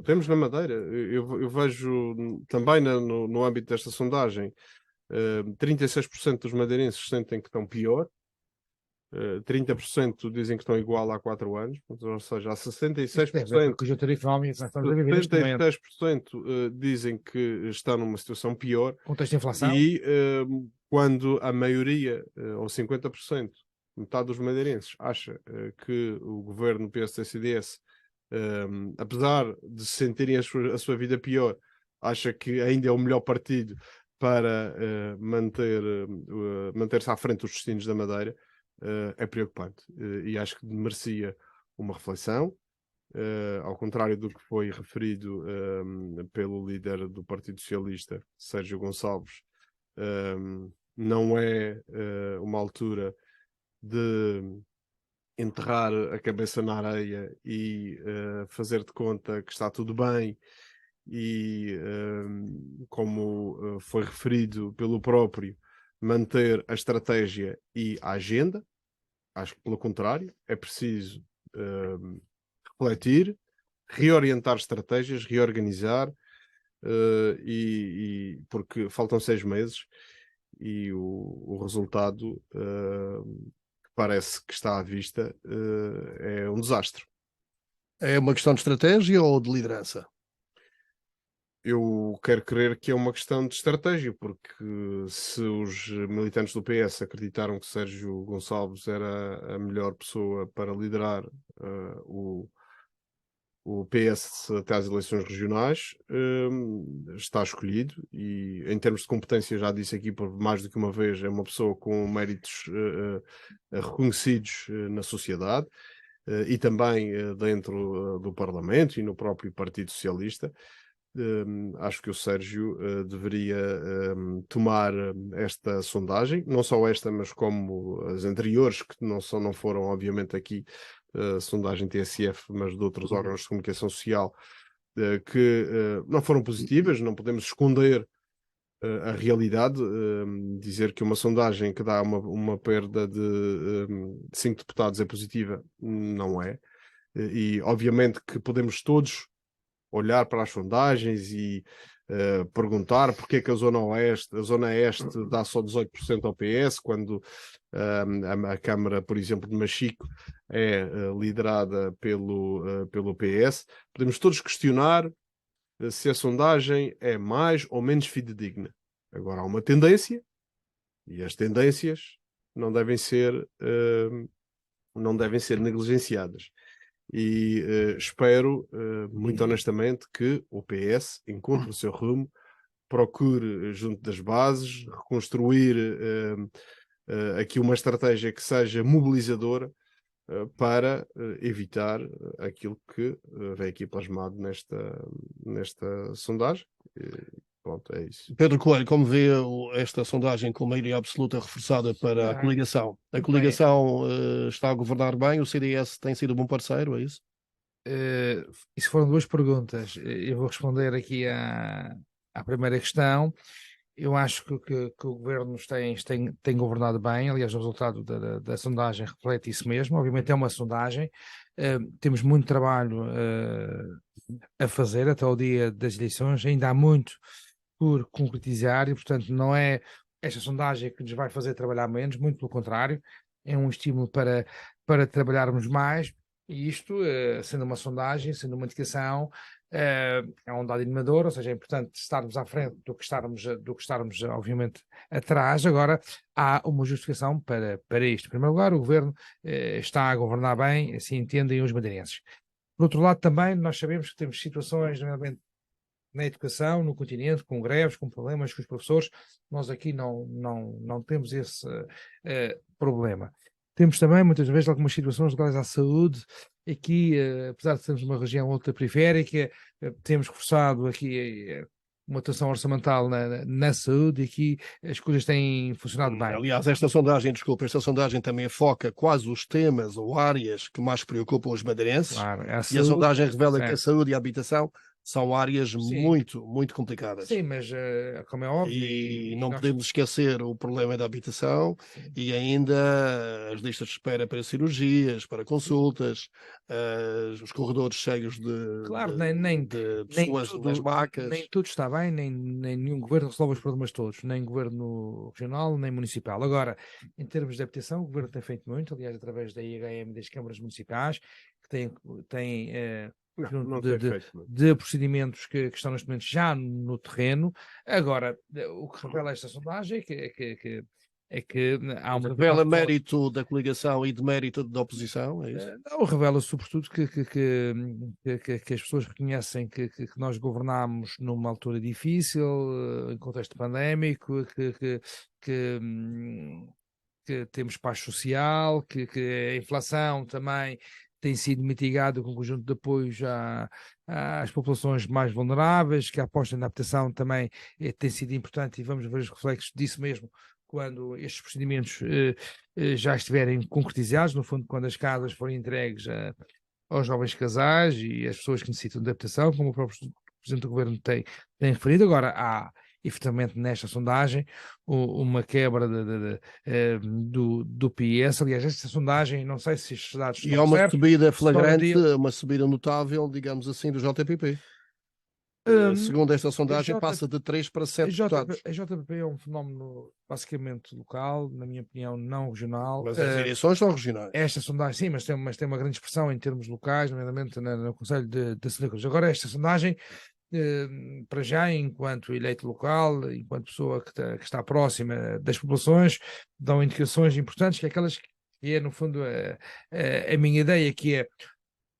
temos na Madeira. Eu vejo também no âmbito desta sondagem 36% dos madeirenses sentem que estão pior, 30% dizem que estão igual há 4 anos, ou seja, há 66%, Cuja tarifa aumenta, estamos a viver neste momento. 76% dizem que estão numa situação pior, Contexto de inflação. e quando a maioria, ou 50%, metade dos madeirenses, acha que o governo PSD-CDS, apesar de sentirem a sua vida pior, acha que ainda é o melhor partido para manter-se à frente dos destinos da Madeira, é preocupante. E acho que merecia uma reflexão, ao contrário do que foi referido pelo líder do Partido Socialista, Sérgio Gonçalves. Não é uma altura de enterrar a cabeça na areia e fazer de conta que está tudo bem e, como foi referido pelo próprio, manter a estratégia e a agenda. Acho que, pelo contrário, é preciso refletir, reorientar estratégias, reorganizar, porque faltam 6 meses e o resultado que parece que está à vista é um desastre. É uma questão de estratégia ou de liderança? Eu quero crer que é uma questão de estratégia, porque se os militantes do PS acreditaram que Sérgio Gonçalves era a melhor pessoa para liderar o PS até às eleições regionais, está escolhido e, em termos de competência, já disse aqui por mais do que uma vez, é uma pessoa com méritos reconhecidos na sociedade e também dentro do Parlamento e no próprio Partido Socialista. Acho que o Sérgio deveria tomar esta sondagem, não só esta, mas como as anteriores, que não foram, obviamente, aqui sondagem TSF, mas de outros órgãos de comunicação social, que não foram positivas. Não podemos esconder a realidade, dizer que uma sondagem que dá uma perda de 5 deputados é positiva, não é. E obviamente que podemos todos olhar para as sondagens e perguntar porque é que a Zona Este dá só 18% ao PS, quando a Câmara, por exemplo, de Machico é liderada pelo PS. Podemos todos questionar se a sondagem é mais ou menos fidedigna. Agora, há uma tendência, e as tendências não devem ser negligenciadas. E espero, muito honestamente, que o PS encontre o seu rumo, procure, junto das bases, reconstruir aqui uma estratégia que seja mobilizadora para evitar aquilo que vem aqui plasmado nesta sondagem. Pronto, é isso. Pedro Coelho, como vê esta sondagem com maioria absoluta reforçada para a coligação? A coligação está a governar bem? O CDS tem sido um bom parceiro, é isso? Isso foram duas perguntas. Eu vou responder aqui à primeira questão. Eu acho que o governo tem governado bem. Aliás, o resultado da sondagem reflete isso mesmo. Obviamente é uma sondagem. Temos muito trabalho a fazer até o dia das eleições. Ainda há muito por concretizar e, portanto, não é esta sondagem que nos vai fazer trabalhar menos, muito pelo contrário, é um estímulo para trabalharmos mais. E isto, sendo uma sondagem, sendo uma indicação, é um dado animador, ou seja, é importante estarmos à frente do que estarmos obviamente, atrás. Agora, há uma justificação para isto. Em primeiro lugar, o governo está a governar bem, assim entendem os madeirenses. Por outro lado, também, nós sabemos que temos situações, normalmente, na educação, no continente, com greves, com problemas com os professores. Nós aqui não temos esse problema. Temos também, muitas vezes, algumas situações ligadas à saúde. Aqui, apesar de sermos uma região ultraperiférica, temos reforçado aqui uma atuação orçamental na saúde e aqui as coisas têm funcionado bem. Aliás, esta sondagem também foca quais os temas ou áreas que mais preocupam os madeirenses. Claro, e a sondagem revela certo, que a saúde e a habitação são áreas muito, muito complicadas. Sim, mas como é óbvio... E não podemos esquecer o problema da habitação e ainda as listas de espera para cirurgias, para consultas, os corredores cheios de, claro, de pessoas nas macas. Nem tudo está bem, nem nenhum governo resolve os problemas todos, nem governo regional, nem municipal. Agora, em termos de habitação, o governo tem feito muito, aliás, através da IHM, das câmaras municipais, que têm de procedimentos que estão neste momento já no terreno. Agora, o que revela esta sondagem é que é que há uma... Revela mérito da coligação e de mérito da oposição, é isso? Não, revela sobretudo que as pessoas reconhecem que nós governámos numa altura difícil, em contexto pandémico, que temos paz social, que a inflação também tem sido mitigada com um conjunto de apoios às populações mais vulneráveis, que a aposta na habitação também tem sido importante, e vamos ver os reflexos disso mesmo quando estes procedimentos já estiverem concretizados, no fundo, quando as casas forem entregues aos jovens casais e às pessoas que necessitam de adaptação, como o próprio Presidente do Governo tem referido. Agora, há, efetivamente, nesta sondagem, uma quebra do PS. Aliás, esta sondagem, não sei se estes dados E estão há uma certos, subida flagrante, uma subida notável, digamos assim, do JPP. Segundo esta sondagem, passa de 3 para 7 deputados. A JPP é um fenómeno basicamente local, na minha opinião, não regional. Mas as eleições são regionais. Esta sondagem, sim, mas tem uma grande expressão em termos locais, nomeadamente no Conselho de Santa Cruz. Agora, esta sondagem, para já, enquanto eleito local, enquanto pessoa que está próxima das populações, dão indicações importantes, que é aquelas que é, no fundo, a minha ideia, que é: o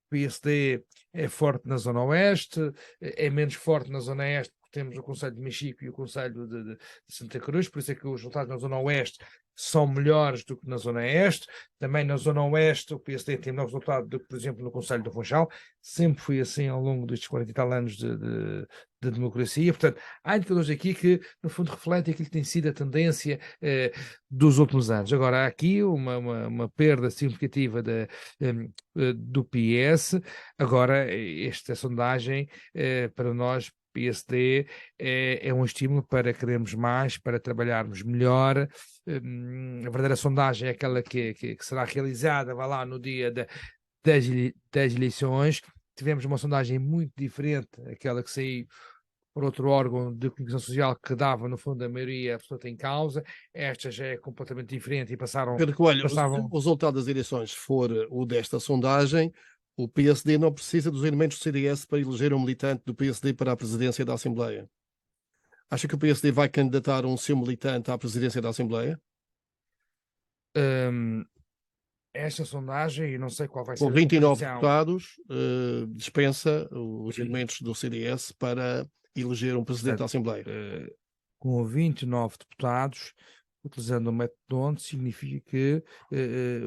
PSD é forte na Zona Oeste, é menos forte na Zona Este, porque temos o Conselho de Mexico e o Conselho de Santa Cruz, por isso é que os resultados na Zona Oeste são melhores do que na Zona Este. Também na Zona Oeste o PSD tem melhor resultado do que, por exemplo, no Conselho do Funchal. Sempre foi assim ao longo destes 40 e tal anos de democracia. Portanto, há indicadores aqui que, no fundo, refletem aquilo que tem sido a tendência dos últimos anos. Agora, há aqui uma perda significativa do PS. Agora, esta sondagem, para nós, PSD, é um estímulo para querermos mais, para trabalharmos melhor. A verdadeira sondagem é aquela que será realizada, vai lá, no dia das eleições. Tivemos uma sondagem muito diferente, aquela que saiu por outro órgão de comunicação social, que dava, no fundo, a maioria absoluta em causa. Esta já é completamente diferente e passaram... Pedro Coelho, se o resultado das eleições for o desta sondagem, o PSD não precisa dos elementos do CDS para eleger um militante do PSD para a presidência da Assembleia. Acha que o PSD vai candidatar um seu militante à presidência da Assembleia? Esta sondagem, e não sei qual vai ser com 29 deputados, dispensa os elementos do CDS para eleger um presidente da Assembleia. Com 29 deputados, utilizando o método D'Hondt, significa que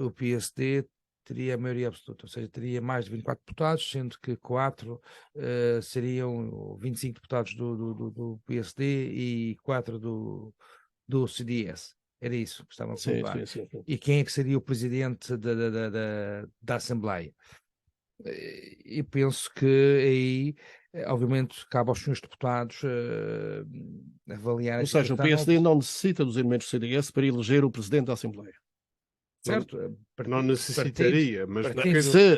o PSD teria a maioria absoluta, ou seja, teria mais de 24 deputados, sendo que 4 seriam 25 deputados do PSD e 4 do CDS. Era isso que estavam a falar. Sim. E quem é que seria o presidente da Assembleia? E penso que aí, obviamente, cabe aos senhores deputados avaliar... Ou seja, o PSD não necessita dos elementos do CDS para eleger o presidente da Assembleia. Certo? Não necessitaria, mas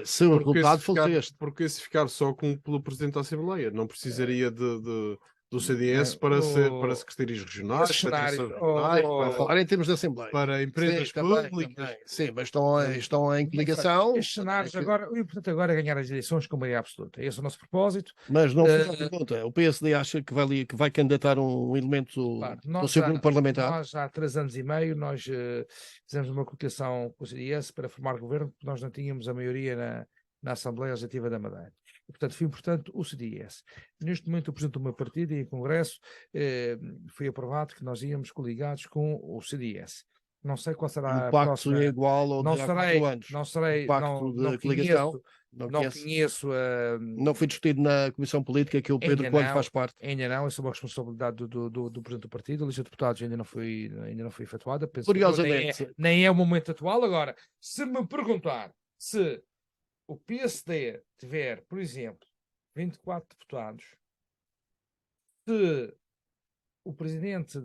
se o resultado fosse este. Porque se ficar só pelo presidente da Assembleia, não precisaria do CDS para secretarias regionais, para direções regionais, para falar em termos de Assembleia, para empresas públicas. Também. Sim, mas estão em coligação. Estes cenários agora, o importante agora é ganhar as eleições com maioria absoluta. Esse é o nosso propósito. Mas não fiz a pergunta. O PSD acha que vai candidatar um elemento do seu grupo parlamentar? Nós, há 3 anos e meio, nós fizemos uma coligação com o CDS para formar governo, porque nós não tínhamos a maioria na Assembleia Legislativa da Madeira. E, portanto, foi importante o CDS. Neste momento, o Presidente do meu partido e em Congresso foi aprovado que nós íamos coligados com o CDS. Não sei qual será o pacto é igual ao de há 4 anos. Não serei, o pacto de coligação. Não conheço. Não foi discutido na Comissão Política que o Pedro Coelho faz parte. Ainda não, essa é uma responsabilidade do Presidente do Partido. A lista de deputados ainda não foi efetuada. Curiosamente. Nem é o momento atual. Agora, se me perguntar se o PSD tiver, por exemplo, 24 deputados, se o Presidente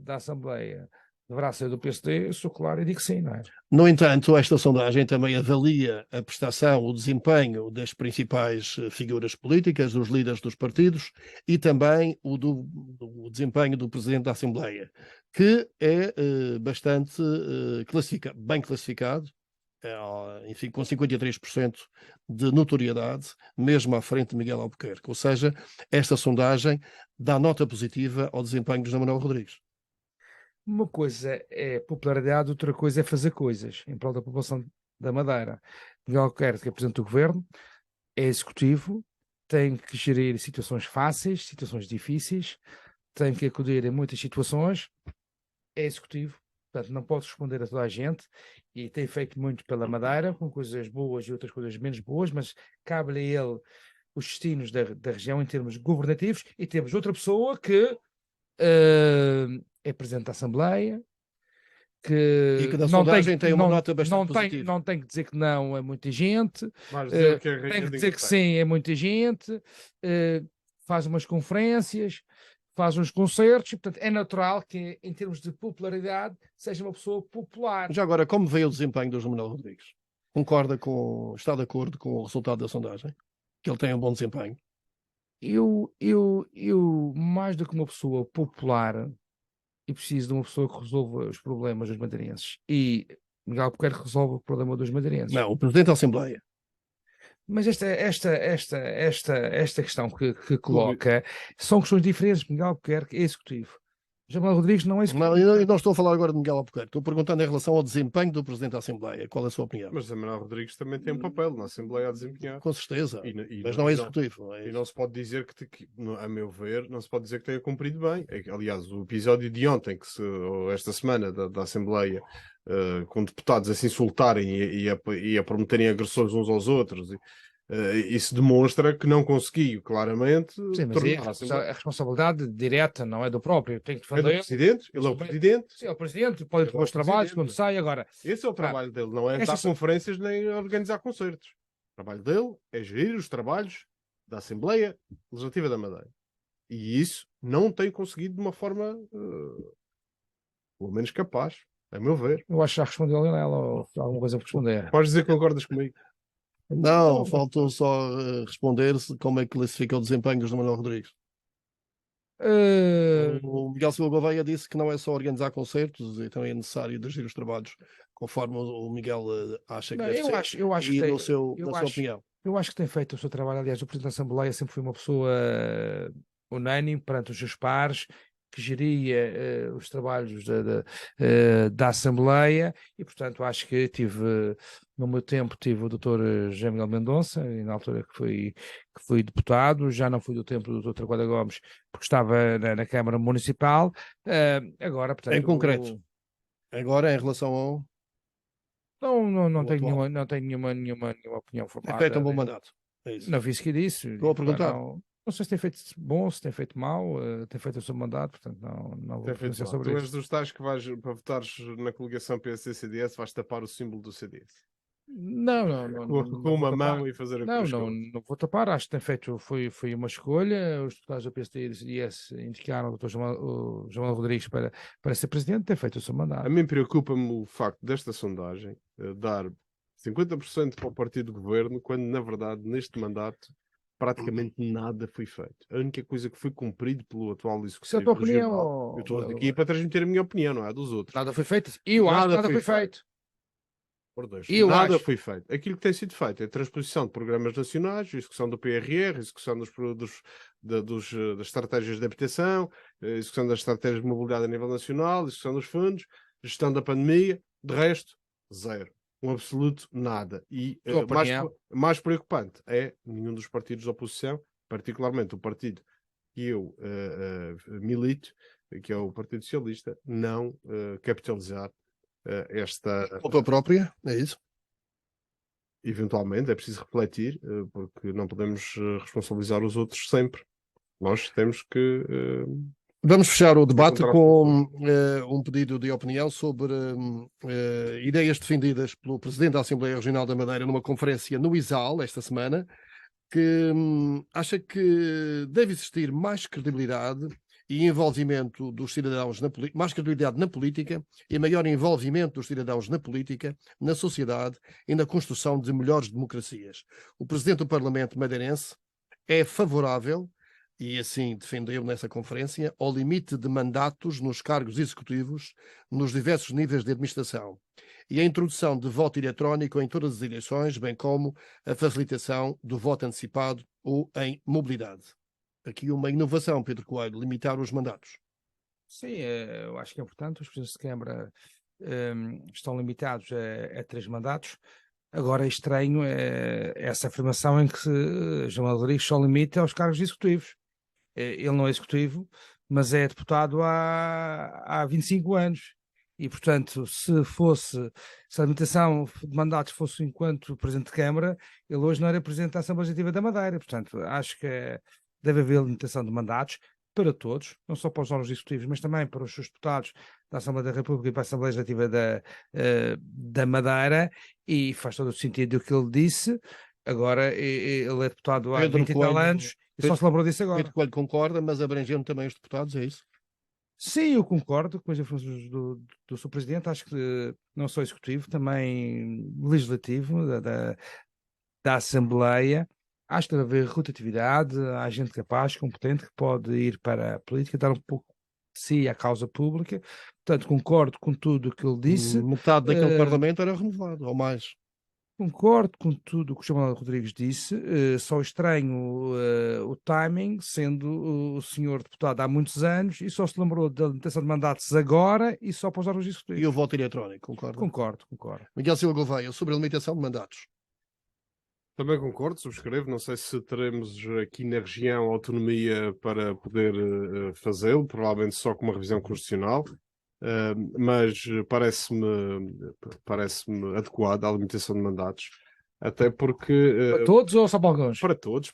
da Assembleia deverá ser do PSD, eu sou claro e digo sim, não é? No entanto, esta sondagem também avalia a prestação, o desempenho das principais figuras políticas, dos líderes dos partidos e também o desempenho do Presidente da Assembleia, que é bastante bem classificado, enfim, com 53% de notoriedade, mesmo à frente de Miguel Albuquerque. Ou seja, esta sondagem dá nota positiva ao desempenho de José Manuel Rodrigues. Uma coisa é popularidade, outra coisa é fazer coisas em prol da população da Madeira. Miguel Albuquerque, que é presidente do governo, é executivo, tem que gerir situações fáceis, situações difíceis, tem que acudir em muitas situações, é executivo, portanto não pode responder a toda a gente e tem feito muito pela Madeira, com coisas boas e outras coisas menos boas, mas cabe-lhe a ele os destinos da região em termos governativos. E temos outra pessoa que é presidente da Assembleia, E que que na não tem, sondagem tem uma nota bastante positiva. não tem que dizer que não a muita gente, Mais dizer que é a tem rainha que de dizer que Inglaterra. sim a muita gente, faz umas conferências, faz uns concertos, e, portanto é natural que em termos de popularidade seja uma pessoa popular. Já agora, como veio o desempenho do João Manuel Rodrigues? Está de acordo com o resultado da sondagem? Que ele tem um bom desempenho? Eu mais do que uma pessoa popular, e preciso de uma pessoa que resolva os problemas dos madeirenses. E Miguel Albuquerque resolve o problema dos madeirenses. Não, o Presidente da Assembleia. Mas esta questão que coloca são questões diferentes. Miguel Albuquerque é executivo. João Manuel Rodrigues não é executivo. Não, eu não estou a falar agora de Miguel Albuquerque, estou perguntando em relação ao desempenho do Presidente da Assembleia. Qual é a sua opinião? Mas a Manuel Rodrigues também tem um papel na Assembleia a desempenhar. Com certeza, E mas não é executivo. E não se pode dizer a meu ver, não se pode dizer que tenha cumprido bem. Aliás, o episódio de ontem, ou esta semana da Assembleia, com deputados a se insultarem e a prometerem agressões uns aos outros, isso demonstra que não conseguiu claramente Sim, mas tornar a Assembleia. a responsabilidade direta não é do próprio. Tem que É do fazer. Presidente, ele é o Presidente. Sim, é o Presidente, pode ir para os trabalhos quando sai. Agora, Esse é o trabalho dele, não é estas dar conferências nem organizar concertos. O trabalho dele é gerir os trabalhos da Assembleia Legislativa da Madeira. E isso não tem conseguido de uma forma, pelo menos capaz, a meu ver. eu acho que já respondeu a ela ou alguma coisa para responder. Podes dizer que concordas comigo? Não, faltou só responder-se como é que classifica o desempenho do João Manuel Rodrigues. O Miguel Silva Gouveia disse que não é só organizar concertos e também é necessário dirigir os trabalhos conforme o Miguel acha que deve ser. Eu acho E que na sua opinião. eu acho que tem feito o seu trabalho. Aliás, o Presidente da Assembleia sempre foi uma pessoa unânime perante os seus pares, que geria os trabalhos da Assembleia, e portanto acho que no meu tempo tive o Dr. José Miguel Mendonça, e na altura que fui deputado, já não fui do tempo do Dr. Traquada Gomes, porque estava na Câmara Municipal. Agora, portanto, Em concreto, agora em relação ao... não tenho atual. nenhuma opinião É formada. feito um bom mandato. É isso. Não vi isso que disse. Estou a perguntar. Não sei se tem feito bom, se tem feito mal, tem feito o seu mandato, portanto não vou pronunciar sobre Tu isso. és dos tais que vais, para votares na coligação PSD-CDS, vais tapar o símbolo do CDS. Não Com uma vou mão tapar. e fazer a Não cruz. não vou tapar, acho que tem feito, foi uma escolha. Os deputados da PSD e do CDS indicaram o Dr. João Rodrigues para ser presidente, tem feito o seu mandato. A mim preocupa-me o facto desta sondagem dar 50% para o partido de governo, quando na verdade neste mandato praticamente nada foi feito. A única coisa que foi cumprido pelo atual executivo Isso é a tua opinião? regional, eu estou aqui para transmitir a minha opinião, não é a dos outros. Nada foi feito? Eu acho que nada foi feito. Por Deus, Eu nada acho. foi feito. Aquilo que tem sido feito é a transposição de programas nacionais, execução do PRR, execução das estratégias de habitação, execução das estratégias de mobilidade a nível nacional, execução dos fundos, gestão da pandemia. De resto, zero. Um absoluto nada. E mais preocupante é nenhum dos partidos da oposição, particularmente o partido que eu milito, que é o Partido Socialista, não capitalizar esta... Culpa própria, é isso? Eventualmente, é preciso refletir, porque não podemos responsabilizar os outros sempre. Nós temos que... Vamos fechar o debate encontrar com um pedido de opinião sobre ideias defendidas pelo Presidente da Assembleia Regional da Madeira numa conferência no ISAL esta semana, que acha que deve existir mais credibilidade e envolvimento dos cidadãos mais credibilidade na política e maior envolvimento dos cidadãos na política, na sociedade e na construção de melhores democracias. O Presidente do Parlamento madeirense é favorável, e assim defendeu nessa conferência, ao limite de mandatos nos cargos executivos nos diversos níveis de administração e a introdução de voto eletrónico em todas as eleições, bem como a facilitação do voto antecipado ou em mobilidade. Aqui uma inovação, Pedro Coelho, limitar os mandatos. Sim, eu acho que é importante. Os presidentes de Câmara estão limitados a 3 mandatos. Agora é estranho essa afirmação em que João Rodrigues só limita aos cargos executivos. Ele não é executivo, mas é deputado há 25 anos. E, portanto, se a limitação de mandatos fosse enquanto Presidente de Câmara, ele hoje não era Presidente da Assembleia Legislativa da Madeira. Portanto, acho que deve haver limitação de mandatos para todos, não só para os órgãos executivos, mas também para os seus deputados da Assembleia da República e para a Assembleia Legislativa da Madeira, e faz todo o sentido o que ele disse. Agora, ele é deputado há Pedro 20 e tal Coelho- anos e só se lembrou disso agora. Pedro Coelho concorda, mas abrangendo também os deputados, é isso? Sim, eu concordo com as informações do Sr. Presidente. Acho que não só executivo, também legislativo da Assembleia. Acho que deve haver rotatividade, há gente capaz, competente, que pode ir para a política, dar um pouco de si à causa pública. Portanto, concordo com tudo o que ele disse. Metade daquele Eh, Parlamento era renovado, ou mais. Concordo com tudo o que o Sr. Manuel Rodrigues disse, só estranho o timing, sendo o senhor deputado há muitos anos e só se lembrou da limitação de mandatos agora e só para os órgãos executivos. E o voto eletrónico, concorda? Concordo. Miguel Silva Gouveia, sobre a limitação de mandatos. Também concordo, subscrevo. Não sei se teremos aqui na região autonomia para poder fazê-lo, provavelmente só com uma revisão constitucional, mas parece-me adequada a limitação de mandatos, até porque Para todos ou só para alguns? para todos,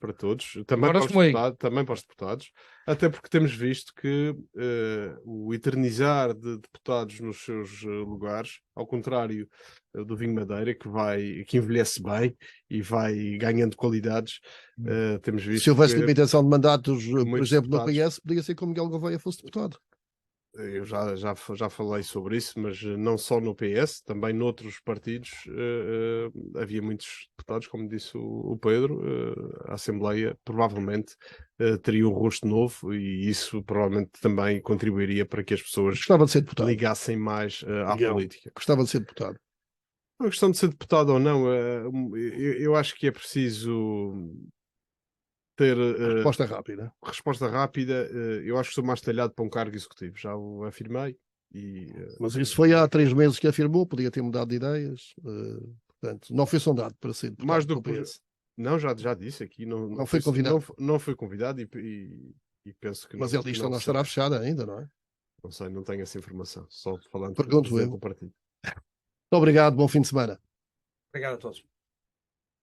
também Agora para, os como é? também para os deputados, até porque temos visto que o eternizar de deputados nos seus lugares, ao contrário do vinho Madeira, que envelhece bem e vai ganhando qualidades, temos visto Se houvesse que limitação de mandatos, por muitos exemplo, no deputados- PS, podia ser que o Miguel Gouveia fosse deputado. eu já falei sobre isso, mas não só no PS, também noutros partidos havia muitos deputados, como disse o Pedro, a Assembleia provavelmente teria um rosto novo e isso provavelmente também contribuiria para que as pessoas Gostava de ser deputado. ligassem mais à Miguel. política. Gostava de ser deputado. A questão de ser deputado ou não, eu acho que é preciso ter Resposta rápida. resposta rápida. Eu acho que sou mais talhado para um cargo executivo, já o afirmei. E, Mas isso foi há 3 meses que afirmou, podia ter mudado de ideias. Portanto, não foi sondado para ser deputado mais do do que PS. não, já disse aqui, Não foi convidado. Não foi convidado e penso que Mas não, a lista não não será. estará fechada ainda, não é? Não sei, não tenho essa informação. Só falando com o Pergunto presidente eu. do partido. Muito obrigado, bom fim de semana. Obrigado a todos.